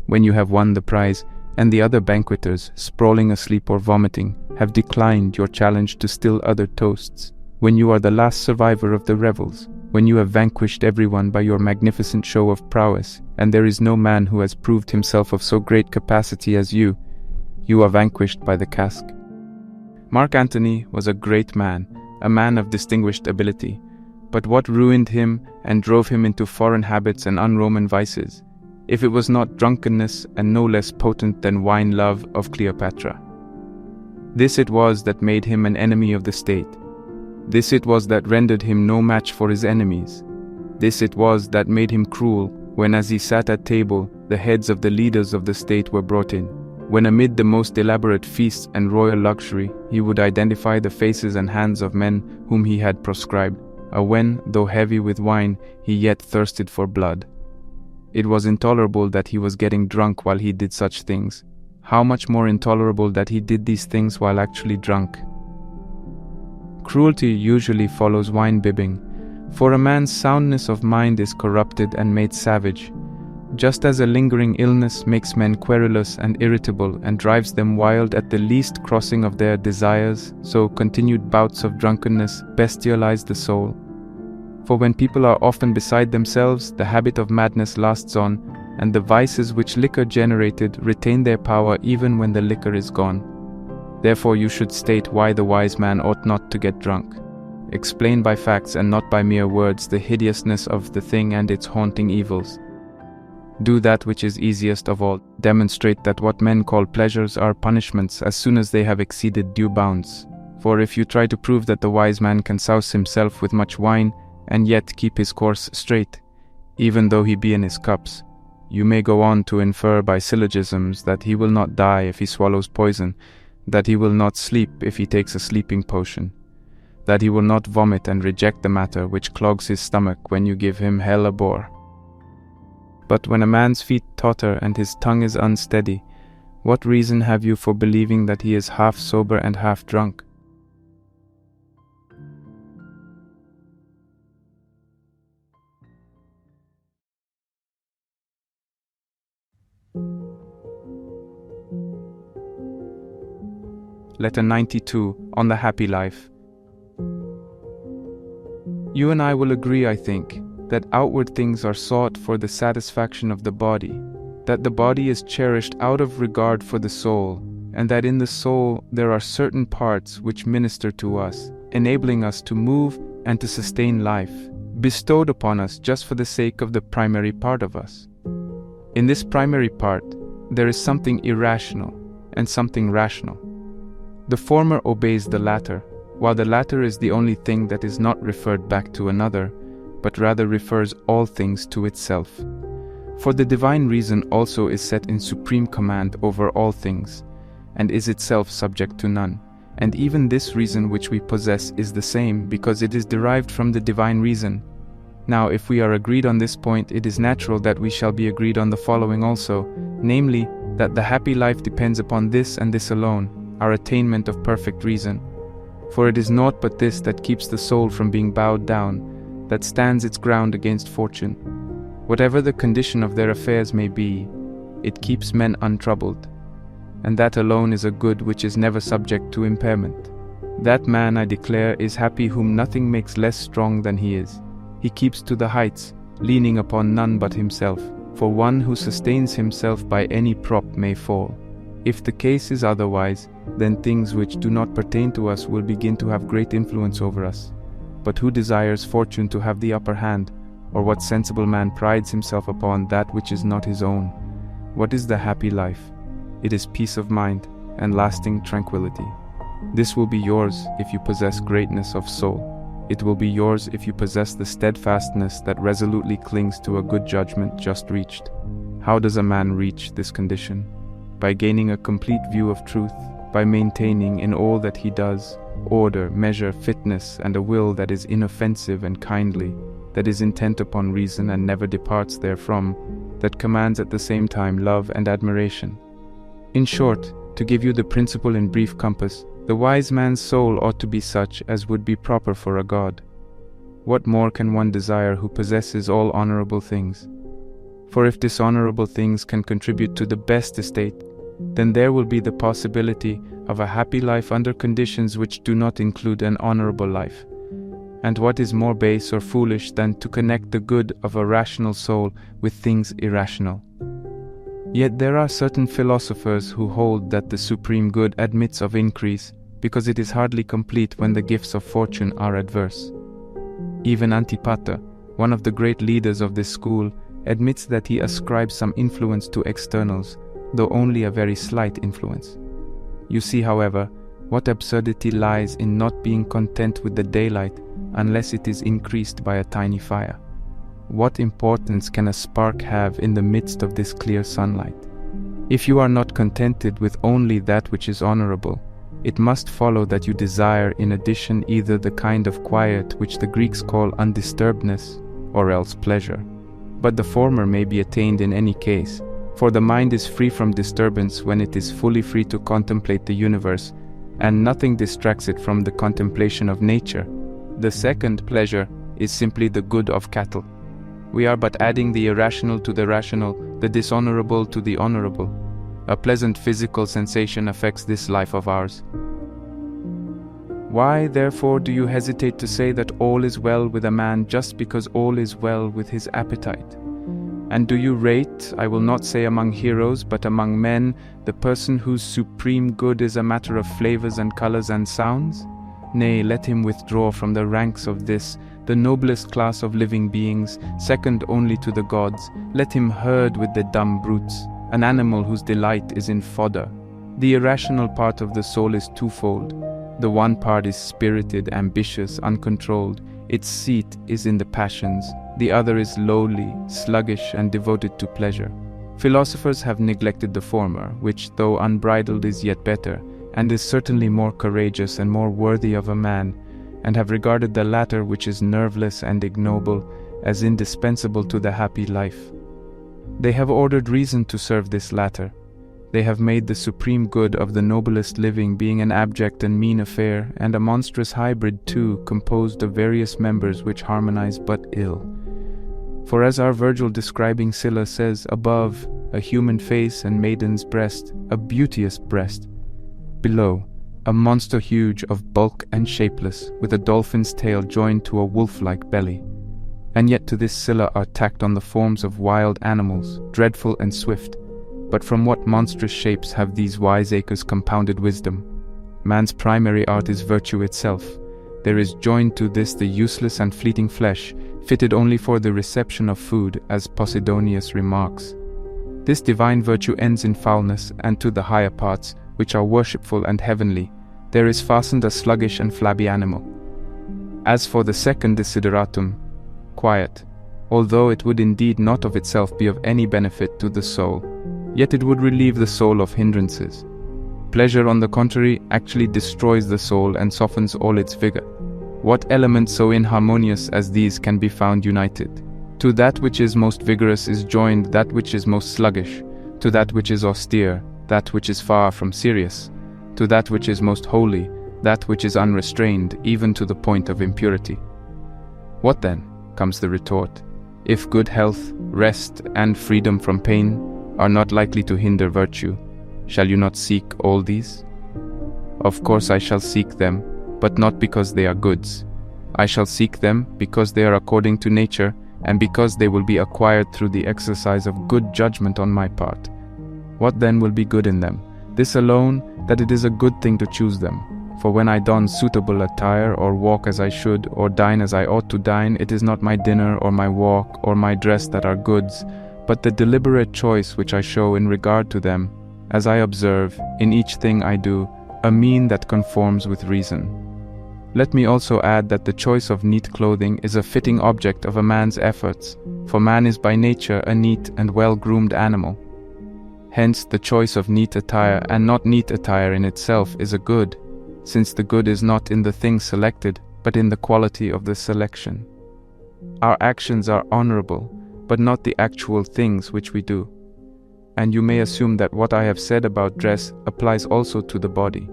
When you have won the prize, and the other banqueters, sprawling asleep or vomiting, have declined your challenge to still other toasts, when you are the last survivor of the revels, when you have vanquished everyone by your magnificent show of prowess, and there is no man who has proved himself of so great capacity as you are vanquished by the cask. Mark Antony was a great man, a man of distinguished ability, but what ruined him and drove him into foreign habits and un-Roman vices, if it was not drunkenness and no less potent than wine love of Cleopatra? This it was that made him an enemy of the state. This it was that rendered him no match for his enemies. This it was that made him cruel when, as he sat at table, the heads of the leaders of the state were brought in, when amid the most elaborate feasts and royal luxury he would identify the faces and hands of men whom he had proscribed, or when, though heavy with wine, he yet thirsted for blood. It was intolerable that he was getting drunk while he did such things. How much more intolerable that he did these things while actually drunk. Cruelty usually follows wine-bibbing, for a man's soundness of mind is corrupted and made savage. Just as a lingering illness makes men querulous and irritable and drives them wild at the least crossing of their desires, so continued bouts of drunkenness bestialize the soul. For when people are often beside themselves, the habit of madness lasts on, and the vices which liquor generated retain their power even when the liquor is gone. Therefore you should state why the wise man ought not to get drunk. Explain by facts and not by mere words the hideousness of the thing and its haunting evils. Do that which is easiest of all. Demonstrate that what men call pleasures are punishments as soon as they have exceeded due bounds. For if you try to prove that the wise man can souse himself with much wine, and yet keep his course straight, even though he be in his cups, you may go on to infer by syllogisms that he will not die if he swallows poison, that he will not sleep if he takes a sleeping potion, that he will not vomit and reject the matter which clogs his stomach when you give him hellebore. But when a man's feet totter and his tongue is unsteady, what reason have you for believing that he is half sober and half drunk? Letter 92, on the happy life. You and I will agree, I think, that outward things are sought for the satisfaction of the body, that the body is cherished out of regard for the soul, and that in the soul there are certain parts which minister to us, enabling us to move and to sustain life, bestowed upon us just for the sake of the primary part of us. In this primary part, there is something irrational and something rational. The former obeys the latter, while the latter is the only thing that is not referred back to another, but rather refers all things to itself. For the divine reason also is set in supreme command over all things, and is itself subject to none. And even this reason which we possess is the same, because it is derived from the divine reason. Now, if we are agreed on this point, it is natural that we shall be agreed on the following also, namely, that the happy life depends upon this and this alone, our attainment of perfect reason. For it is naught but this that keeps the soul from being bowed down, that stands its ground against fortune. Whatever the condition of their affairs may be, it keeps men untroubled, and that alone is a good which is never subject to impairment. That man, I declare, is happy whom nothing makes less strong than he is. He keeps to the heights, leaning upon none but himself, for one who sustains himself by any prop may fall. If the case is otherwise, then things which do not pertain to us will begin to have great influence over us. But who desires fortune to have the upper hand, or what sensible man prides himself upon that which is not his own? What is the happy life? It is peace of mind and lasting tranquility. This will be yours if you possess greatness of soul. It will be yours if you possess the steadfastness that resolutely clings to a good judgment just reached. How does a man reach this condition? By gaining a complete view of truth, by maintaining in all that he does order, measure, fitness, and a will that is inoffensive and kindly, that is intent upon reason and never departs therefrom, that commands at the same time love and admiration. In short, to give you the principle in brief compass, the wise man's soul ought to be such as would be proper for a god. What more can one desire who possesses all honorable things? For if dishonorable things can contribute to the best estate, then there will be the possibility of a happy life under conditions which do not include an honorable life. And what is more base or foolish than to connect the good of a rational soul with things irrational? Yet there are certain philosophers who hold that the supreme good admits of increase, because it is hardly complete when the gifts of fortune are adverse. Even Antipater, one of the great leaders of this school, admits that he ascribes some influence to externals, though only a very slight influence. You see, however, what absurdity lies in not being content with the daylight unless it is increased by a tiny fire. What importance can a spark have in the midst of this clear sunlight? If you are not contented with only that which is honorable, it must follow that you desire in addition either the kind of quiet which the Greeks call undisturbedness, or else pleasure. But the former may be attained in any case, for the mind is free from disturbance when it is fully free to contemplate the universe, and nothing distracts it from the contemplation of nature. The second pleasure is simply the good of cattle. We are but adding the irrational to the rational, the dishonorable to the honorable. A pleasant physical sensation affects this life of ours. Why, therefore, do you hesitate to say that all is well with a man just because all is well with his appetite? And do you rate, I will not say among heroes, but among men, the person whose supreme good is a matter of flavors and colors and sounds? Nay, let him withdraw from the ranks of this, the noblest class of living beings, second only to the gods. Let him herd with the dumb brutes, an animal whose delight is in fodder. The irrational part of the soul is twofold. The one part is spirited, ambitious, uncontrolled. Its seat is in the passions. The other is lowly, sluggish, and devoted to pleasure. Philosophers have neglected the former, which, though unbridled, is yet better, and is certainly more courageous and more worthy of a man, and have regarded the latter, which is nerveless and ignoble, as indispensable to the happy life. They have ordered reason to serve this latter. They have made the supreme good of the noblest living being an abject and mean affair, and a monstrous hybrid too, composed of various members which harmonize but ill. For as our Virgil describing Scylla says, above, a human face and maiden's breast, a beauteous breast. Below, a monster huge of bulk and shapeless, with a dolphin's tail joined to a wolf-like belly. And yet to this Scylla are tacked on the forms of wild animals, dreadful and swift. But from what monstrous shapes have these wiseacres compounded wisdom? Man's primary art is virtue itself. There is joined to this the useless and fleeting flesh, fitted only for the reception of food, as Posidonius remarks. This divine virtue ends in foulness, and to the higher parts, which are worshipful and heavenly, there is fastened a sluggish and flabby animal. As for the second desideratum, quiet, although it would indeed not of itself be of any benefit to the soul, yet it would relieve the soul of hindrances. Pleasure, on the contrary, actually destroys the soul and softens all its vigor. What elements so inharmonious as these can be found united? To that which is most vigorous is joined that which is most sluggish, to that which is austere, that which is far from serious, to that which is most holy, that which is unrestrained, even to the point of impurity. What then, comes the retort, if good health, rest, and freedom from pain are not likely to hinder virtue, shall you not seek all these? Of course I shall seek them, but not because they are goods. I shall seek them because they are according to nature, and because they will be acquired through the exercise of good judgment on my part. What then will be good in them? This alone, that it is a good thing to choose them. For when I don suitable attire, or walk as I should, or dine as I ought to dine, it is not my dinner, or my walk, or my dress that are goods, but the deliberate choice which I show in regard to them, as I observe, in each thing I do, a mean that conforms with reason. Let me also add that the choice of neat clothing is a fitting object of a man's efforts, for man is by nature a neat and well-groomed animal. Hence the choice of neat attire and not neat attire in itself is a good, since the good is not in the thing selected, but in the quality of the selection. Our actions are honorable, but not the actual things which we do. And you may assume that what I have said about dress applies also to the body.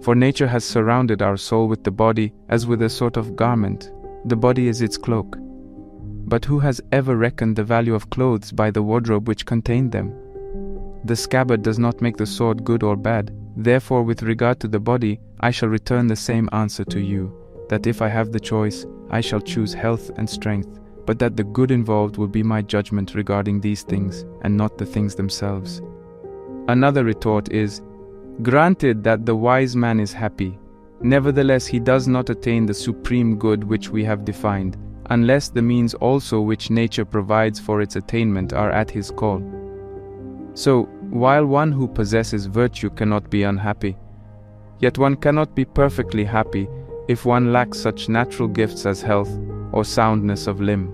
For nature has surrounded our soul with the body as with a sort of garment. The body is its cloak. But who has ever reckoned the value of clothes by the wardrobe which contained them? The scabbard does not make the sword good or bad. Therefore, with regard to the body, I shall return the same answer to you, that if I have the choice, I shall choose health and strength, but that the good involved will be my judgment regarding these things, and not the things themselves. Another retort is, granted that the wise man is happy, nevertheless he does not attain the supreme good which we have defined, unless the means also which nature provides for its attainment are at his call. So, while one who possesses virtue cannot be unhappy, yet one cannot be perfectly happy if one lacks such natural gifts as health or soundness of limb.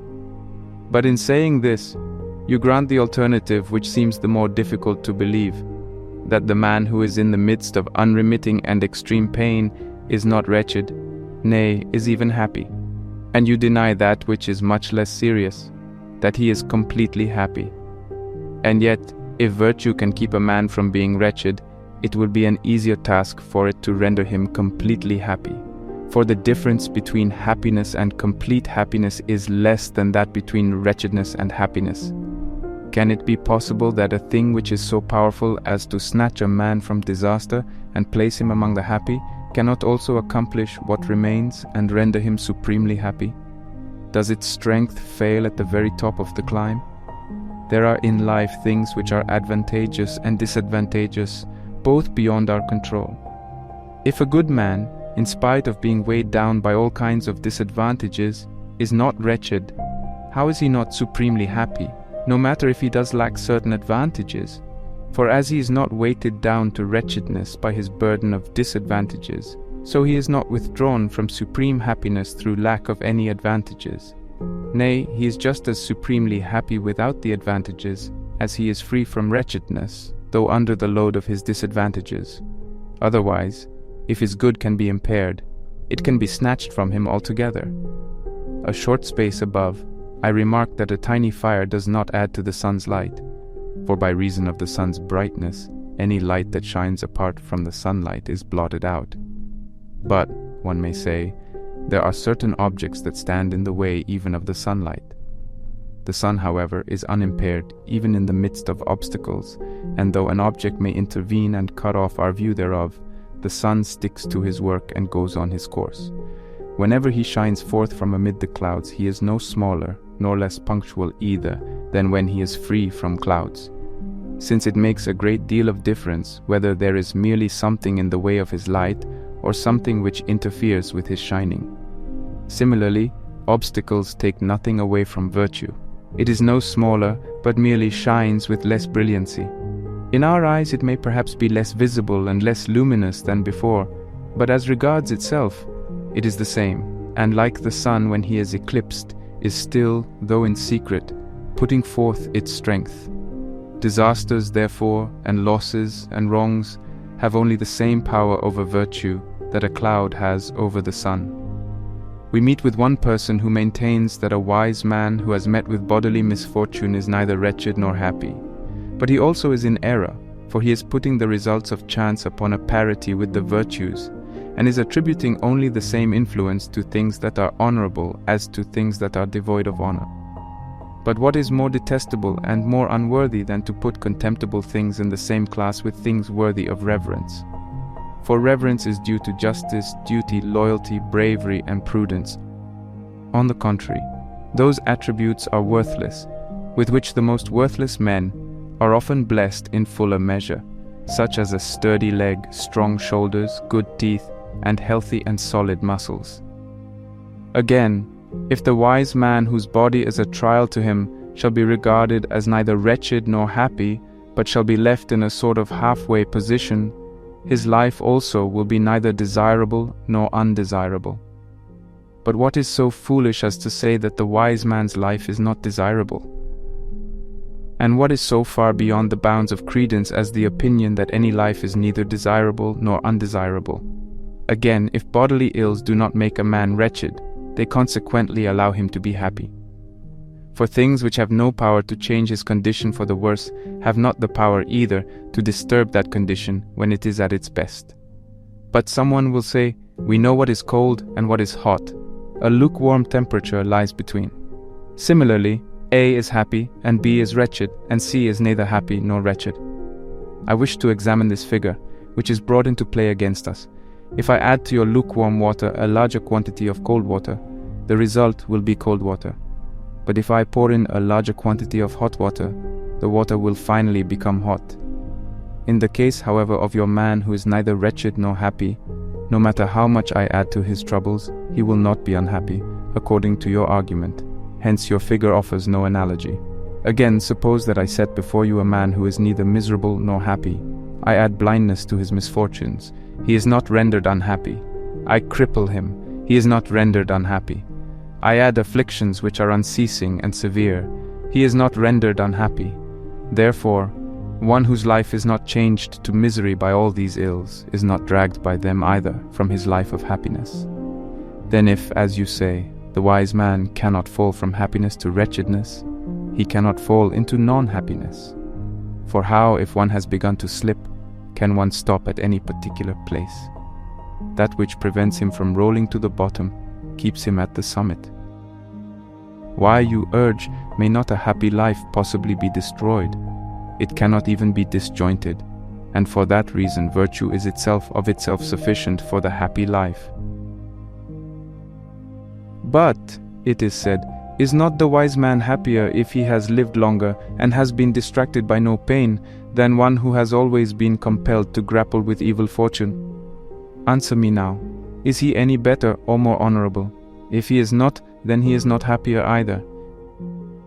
But in saying this, you grant the alternative which seems the more difficult to believe, that the man who is in the midst of unremitting and extreme pain is not wretched, nay, is even happy. And you deny that which is much less serious, that he is completely happy. And yet, if virtue can keep a man from being wretched, it will be an easier task for it to render him completely happy. For the difference between happiness and complete happiness is less than that between wretchedness and happiness. Can it be possible that a thing which is so powerful as to snatch a man from disaster and place him among the happy cannot also accomplish what remains and render him supremely happy? Does its strength fail at the very top of the climb? There are in life things which are advantageous and disadvantageous, both beyond our control. If a good man, in spite of being weighed down by all kinds of disadvantages, is not wretched, how is he not supremely happy, no matter if he does lack certain advantages? For as he is not weighted down to wretchedness by his burden of disadvantages, so he is not withdrawn from supreme happiness through lack of any advantages. Nay, he is just as supremely happy without the advantages as he is free from wretchedness, though under the load of his disadvantages. Otherwise, if his good can be impaired, it can be snatched from him altogether. A short space above, I remarked that a tiny fire does not add to the sun's light, for by reason of the sun's brightness, any light that shines apart from the sunlight is blotted out. But, one may say, there are certain objects that stand in the way even of the sunlight. The sun, however, is unimpaired even in the midst of obstacles, and though an object may intervene and cut off our view thereof, the sun sticks to his work and goes on his course. Whenever he shines forth from amid the clouds, he is no smaller nor less punctual either than when he is free from clouds, since it makes a great deal of difference whether there is merely something in the way of his light or something which interferes with his shining. Similarly, obstacles take nothing away from virtue. It is no smaller, but merely shines with less brilliancy. In our eyes it may perhaps be less visible and less luminous than before, but as regards itself, it is the same, and like the sun when he is eclipsed, is still, though in secret, putting forth its strength. Disasters, therefore, and losses and wrongs have only the same power over virtue that a cloud has over the sun. We meet with one person who maintains that a wise man who has met with bodily misfortune is neither wretched nor happy. But he also is in error, for he is putting the results of chance upon a parity with the virtues, and is attributing only the same influence to things that are honorable as to things that are devoid of honor. But what is more detestable and more unworthy than to put contemptible things in the same class with things worthy of reverence? For reverence is due to justice, duty, loyalty, bravery, and prudence. On the contrary, those attributes are worthless, with which the most worthless men are often blessed in fuller measure, such as a sturdy leg, strong shoulders, good teeth, and healthy and solid muscles. Again, if the wise man whose body is a trial to him shall be regarded as neither wretched nor happy, but shall be left in a sort of halfway position, his life also will be neither desirable nor undesirable. But what is so foolish as to say that the wise man's life is not desirable? And what is so far beyond the bounds of credence as the opinion that any life is neither desirable nor undesirable? Again, if bodily ills do not make a man wretched, they consequently allow him to be happy. For things which have no power to change his condition for the worse have not the power either to disturb that condition when it is at its best. But someone will say, we know what is cold and what is hot. A lukewarm temperature lies between. Similarly, A is happy and B is wretched, and C is neither happy nor wretched. I wish to examine this figure, which is brought into play against us. If I add to your lukewarm water a larger quantity of cold water, the result will be cold water. But if I pour in a larger quantity of hot water, the water will finally become hot. In the case, however, of your man who is neither wretched nor happy, no matter how much I add to his troubles, he will not be unhappy, according to your argument. Hence your figure offers no analogy. Again, suppose that I set before you a man who is neither miserable nor happy. I add blindness to his misfortunes. He is not rendered unhappy. I cripple him. He is not rendered unhappy. I add afflictions which are unceasing and severe. He is not rendered unhappy. Therefore, one whose life is not changed to misery by all these ills is not dragged by them either from his life of happiness. Then if, as you say, the wise man cannot fall from happiness to wretchedness, he cannot fall into non-happiness. For how, if one has begun to slip, can one stop at any particular place? That which prevents him from rolling to the bottom keeps him at the summit. Why, you urge, may not a happy life possibly be destroyed? It cannot even be disjointed, and for that reason virtue is itself of itself sufficient for the happy life. But, it is said, is not the wise man happier if he has lived longer and has been distracted by no pain than one who has always been compelled to grapple with evil fortune? Answer me now, is he any better or more honorable? If he is not, then he is not happier either.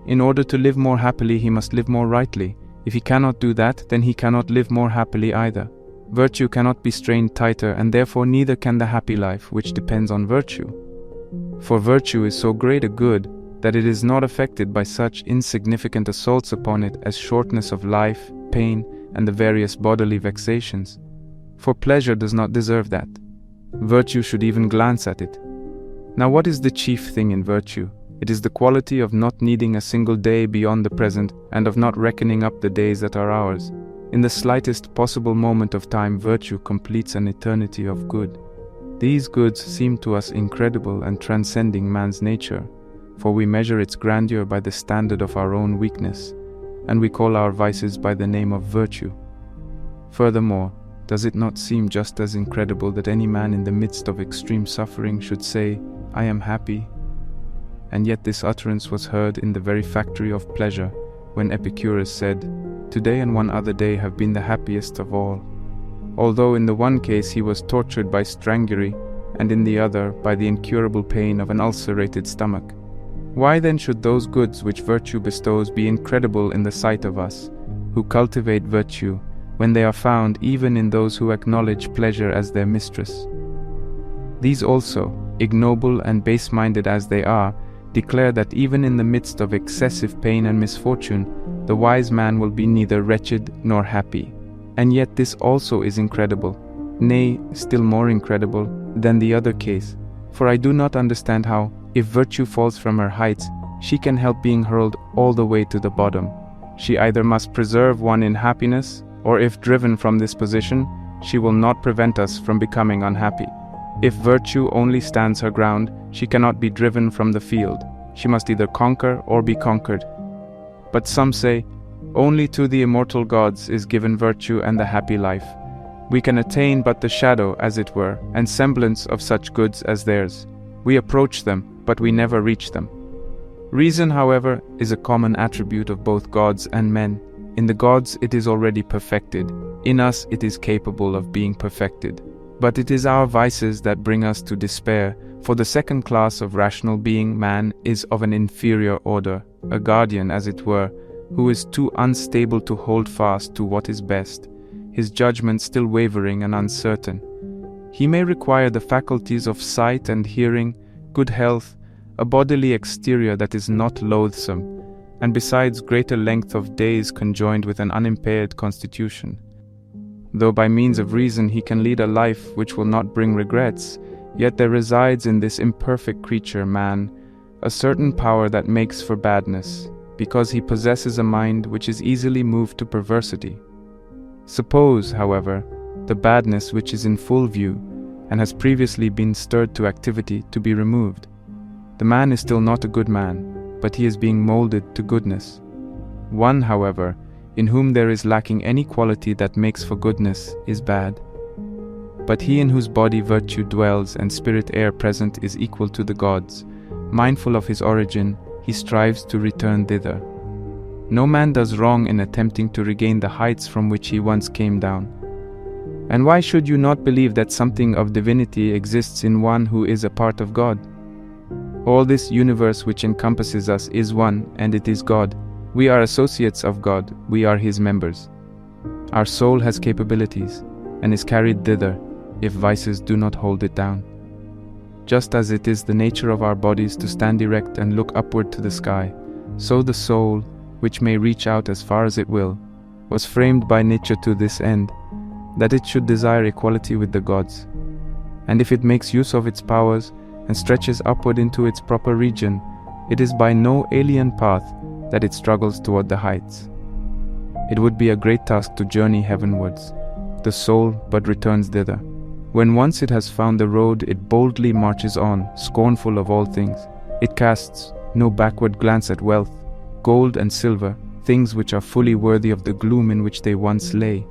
In order to live more happily, he must live more rightly. If he cannot do that, then he cannot live more happily either. Virtue cannot be strained tighter, and therefore neither can the happy life, which depends on virtue. For virtue is so great a good that it is not affected by such insignificant assaults upon it as shortness of life, pain, and the various bodily vexations. For pleasure does not deserve that. Virtue should even glance at it. Now what is the chief thing in virtue? It is the quality of not needing a single day beyond the present, and of not reckoning up the days that are ours. In the slightest possible moment of time, virtue completes an eternity of good. These goods seem to us incredible and transcending man's nature, for we measure its grandeur by the standard of our own weakness, and we call our vices by the name of virtue. Furthermore, does it not seem just as incredible that any man in the midst of extreme suffering should say, I am happy? And yet this utterance was heard in the very factory of pleasure, when Epictetus said, Today and one other day have been the happiest of all. Although in the one case he was tortured by strangury, and in the other by the incurable pain of an ulcerated stomach. Why then should those goods which virtue bestows be incredible in the sight of us, who cultivate virtue, when they are found even in those who acknowledge pleasure as their mistress? These also, ignoble and base-minded as they are, declare that even in the midst of excessive pain and misfortune, the wise man will be neither wretched nor happy. And yet this also is incredible, nay, still more incredible than the other case. For I do not understand how, if virtue falls from her heights, she can help being hurled all the way to the bottom. She either must preserve one in happiness, or if driven from this position, she will not prevent us from becoming unhappy. If virtue only stands her ground, she cannot be driven from the field. She must either conquer or be conquered. But some say, only to the immortal gods is given virtue and the happy life. We can attain but the shadow, as it were, and semblance of such goods as theirs. We approach them, but we never reach them. Reason, however, is a common attribute of both gods and men. In the gods it is already perfected. In us it is capable of being perfected. But it is our vices that bring us to despair, for the second class of rational being, man, is of an inferior order, a guardian, as it were, who is too unstable to hold fast to what is best, his judgment still wavering and uncertain. He may require the faculties of sight and hearing, good health, a bodily exterior that is not loathsome, and besides greater length of days conjoined with an unimpaired constitution. Though by means of reason he can lead a life which will not bring regrets, yet there resides in this imperfect creature, man, a certain power that makes for badness, because he possesses a mind which is easily moved to perversity. Suppose, however, the badness which is in full view, and has previously been stirred to activity, to be removed. The man is still not a good man, but he is being molded to goodness. One, however, in whom there is lacking any quality that makes for goodness, is bad. But he in whose body virtue dwells and spirit air present is equal to the gods. Mindful of his origin, he strives to return thither. No man does wrong in attempting to regain the heights from which he once came down. And why should you not believe that something of divinity exists in one who is a part of God? All this universe which encompasses us is one, and it is God. We are associates of God, we are His members. Our soul has capabilities, and is carried thither, if vices do not hold it down. Just as it is the nature of our bodies to stand erect and look upward to the sky, so the soul, which may reach out as far as it will, was framed by nature to this end, that it should desire equality with the gods. And if it makes use of its powers, and stretches upward into its proper region, it is by no alien path that it struggles toward the heights. It would be a great task to journey heavenwards. The soul but returns thither. When once it has found the road, it boldly marches on, scornful of all things. It casts no backward glance at wealth, gold and silver, things which are fully worthy of the gloom in which they once lay.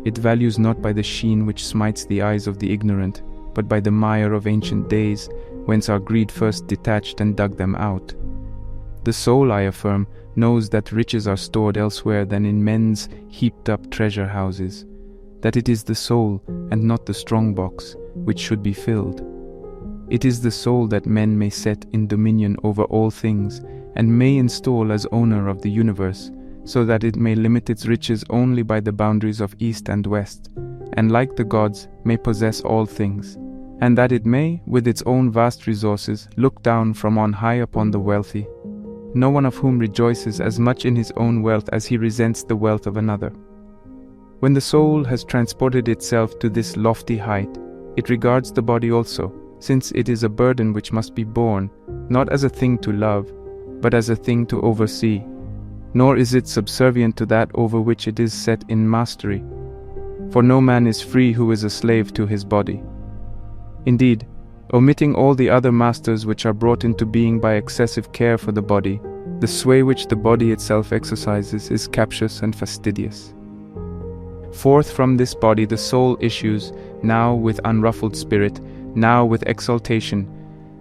It values not by the sheen which smites the eyes of the ignorant, but by the mire of ancient days, whence our greed first detached and dug them out. The soul, I affirm, knows that riches are stored elsewhere than in men's heaped-up treasure houses, that it is the soul, and not the strong box, which should be filled. It is the soul that men may set in dominion over all things, and may install as owner of the universe, so that it may limit its riches only by the boundaries of east and west, and like the gods, may possess all things, and that it may, with its own vast resources, look down from on high upon the wealthy, no one of whom rejoices as much in his own wealth as he resents the wealth of another. When the soul has transported itself to this lofty height, it regards the body also, since it is a burden which must be borne, not as a thing to love, but as a thing to oversee, nor is it subservient to that over which it is set in mastery. For no man is free who is a slave to his body. Indeed, omitting all the other masters which are brought into being by excessive care for the body, the sway which the body itself exercises is captious and fastidious. Forth from this body the soul issues, now with unruffled spirit, now with exaltation,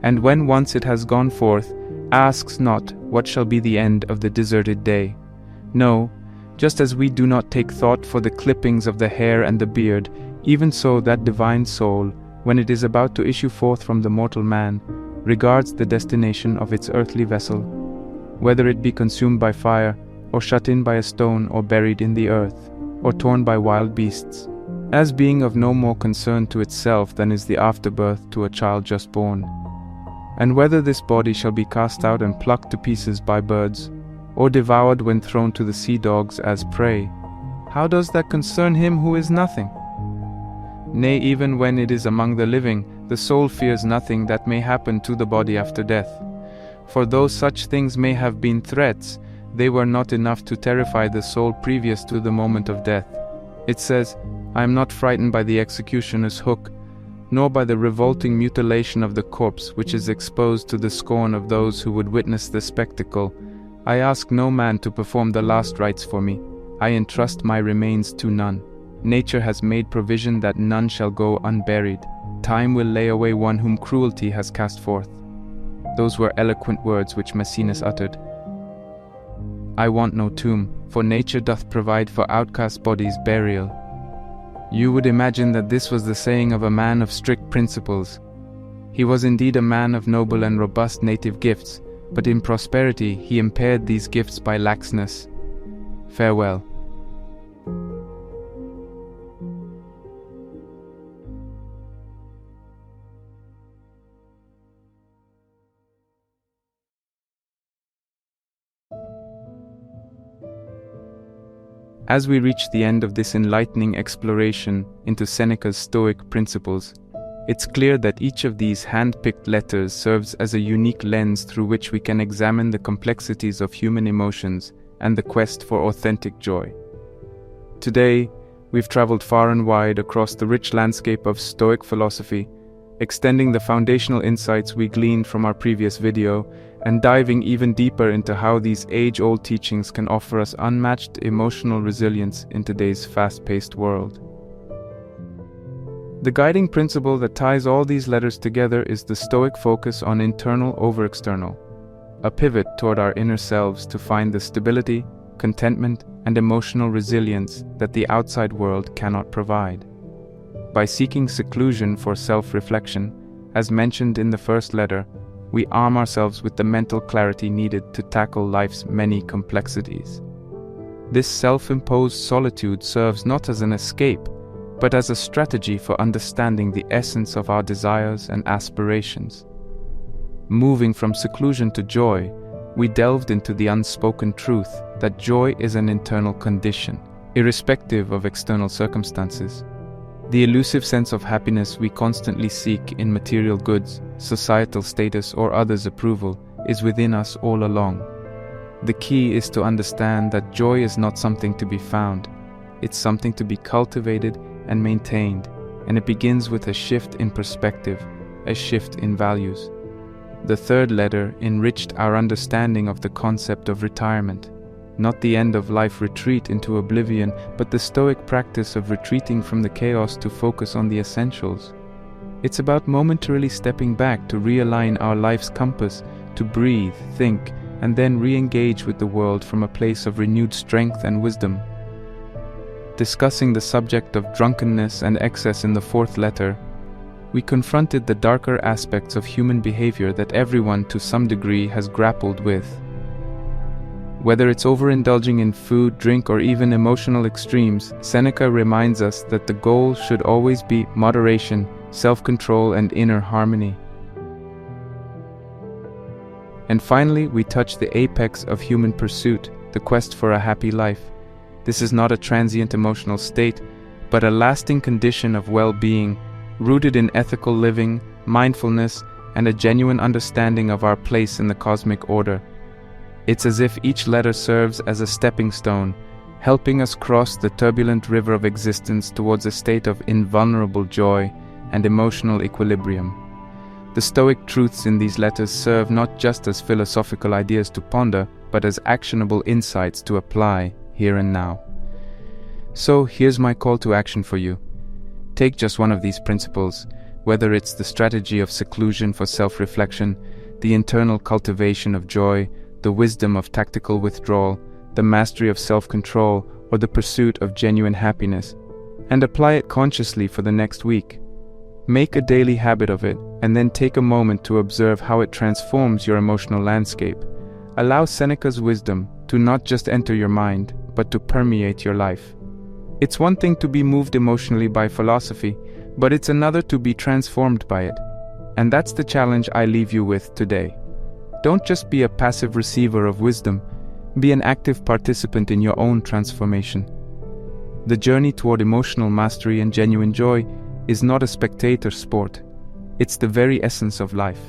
and when once it has gone forth, asks not what shall be the end of the deserted day. No, just as we do not take thought for the clippings of the hair and the beard, even so that divine soul, when it is about to issue forth from the mortal man, regards the destination of its earthly vessel, whether it be consumed by fire, or shut in by a stone, or buried in the earth, or torn by wild beasts, as being of no more concern to itself than is the afterbirth to a child just born. And whether this body shall be cast out and plucked to pieces by birds, or devoured when thrown to the sea dogs as prey, how does that concern him who is nothing? Nay, even when it is among the living, the soul fears nothing that may happen to the body after death. For though such things may have been threats, they were not enough to terrify the soul previous to the moment of death. It says, I am not frightened by the executioner's hook, nor by the revolting mutilation of the corpse which is exposed to the scorn of those who would witness the spectacle. I ask no man to perform the last rites for me. I entrust my remains to none. Nature has made provision that none shall go unburied. Time will lay away one whom cruelty has cast forth. Those were eloquent words which Maecenas uttered. I want no tomb, for nature doth provide for outcast bodies burial. You would imagine that this was the saying of a man of strict principles. He was indeed a man of noble and robust native gifts, but in prosperity he impaired these gifts by laxness. Farewell. As we reach the end of this enlightening exploration into Seneca's Stoic principles, it's clear that each of these hand-picked letters serves as a unique lens through which we can examine the complexities of human emotions and the quest for authentic joy. Today, we've traveled far and wide across the rich landscape of Stoic philosophy, extending the foundational insights we gleaned from our previous video and diving even deeper into how these age-old teachings can offer us unmatched emotional resilience in today's fast-paced world. The guiding principle that ties all these letters together is the Stoic focus on internal over external, a pivot toward our inner selves to find the stability, contentment, and emotional resilience that the outside world cannot provide. By seeking seclusion for self-reflection, as mentioned in the first letter, we arm ourselves with the mental clarity needed to tackle life's many complexities. This self-imposed solitude serves not as an escape, but as a strategy for understanding the essence of our desires and aspirations. Moving from seclusion to joy, we delved into the unspoken truth that joy is an internal condition, irrespective of external circumstances. The elusive sense of happiness we constantly seek in material goods, societal status, or others' approval is within us all along. The key is to understand that joy is not something to be found. It's something to be cultivated and maintained, and it begins with a shift in perspective, a shift in values. The third letter enriched our understanding of the concept of retirement. Not the end-of-life retreat into oblivion, but the Stoic practice of retreating from the chaos to focus on the essentials. It's about momentarily stepping back to realign our life's compass, to breathe, think, and then re-engage with the world from a place of renewed strength and wisdom. Discussing the subject of drunkenness and excess in the fourth letter, we confronted the darker aspects of human behavior that everyone to some degree has grappled with. Whether it's overindulging in food, drink, or even emotional extremes, Seneca reminds us that the goal should always be moderation, self-control, and inner harmony. And finally, we touch the apex of human pursuit, the quest for a happy life. This is not a transient emotional state, but a lasting condition of well-being, rooted in ethical living, mindfulness, and a genuine understanding of our place in the cosmic order. It's as if each letter serves as a stepping stone, helping us cross the turbulent river of existence towards a state of invulnerable joy and emotional equilibrium. The Stoic truths in these letters serve not just as philosophical ideas to ponder, but as actionable insights to apply here and now. So here's my call to action for you. Take just one of these principles, whether it's the strategy of seclusion for self-reflection, the internal cultivation of joy, the wisdom of tactical withdrawal, the mastery of self-control, or the pursuit of genuine happiness, and apply it consciously for the next week. Make a daily habit of it, and then take a moment to observe how it transforms your emotional landscape. Allow Seneca's wisdom to not just enter your mind, but to permeate your life. It's one thing to be moved emotionally by philosophy, but it's another to be transformed by it. And that's the challenge I leave you with today. Don't just be a passive receiver of wisdom, be an active participant in your own transformation. The journey toward emotional mastery and genuine joy is not a spectator sport. It's the very essence of life.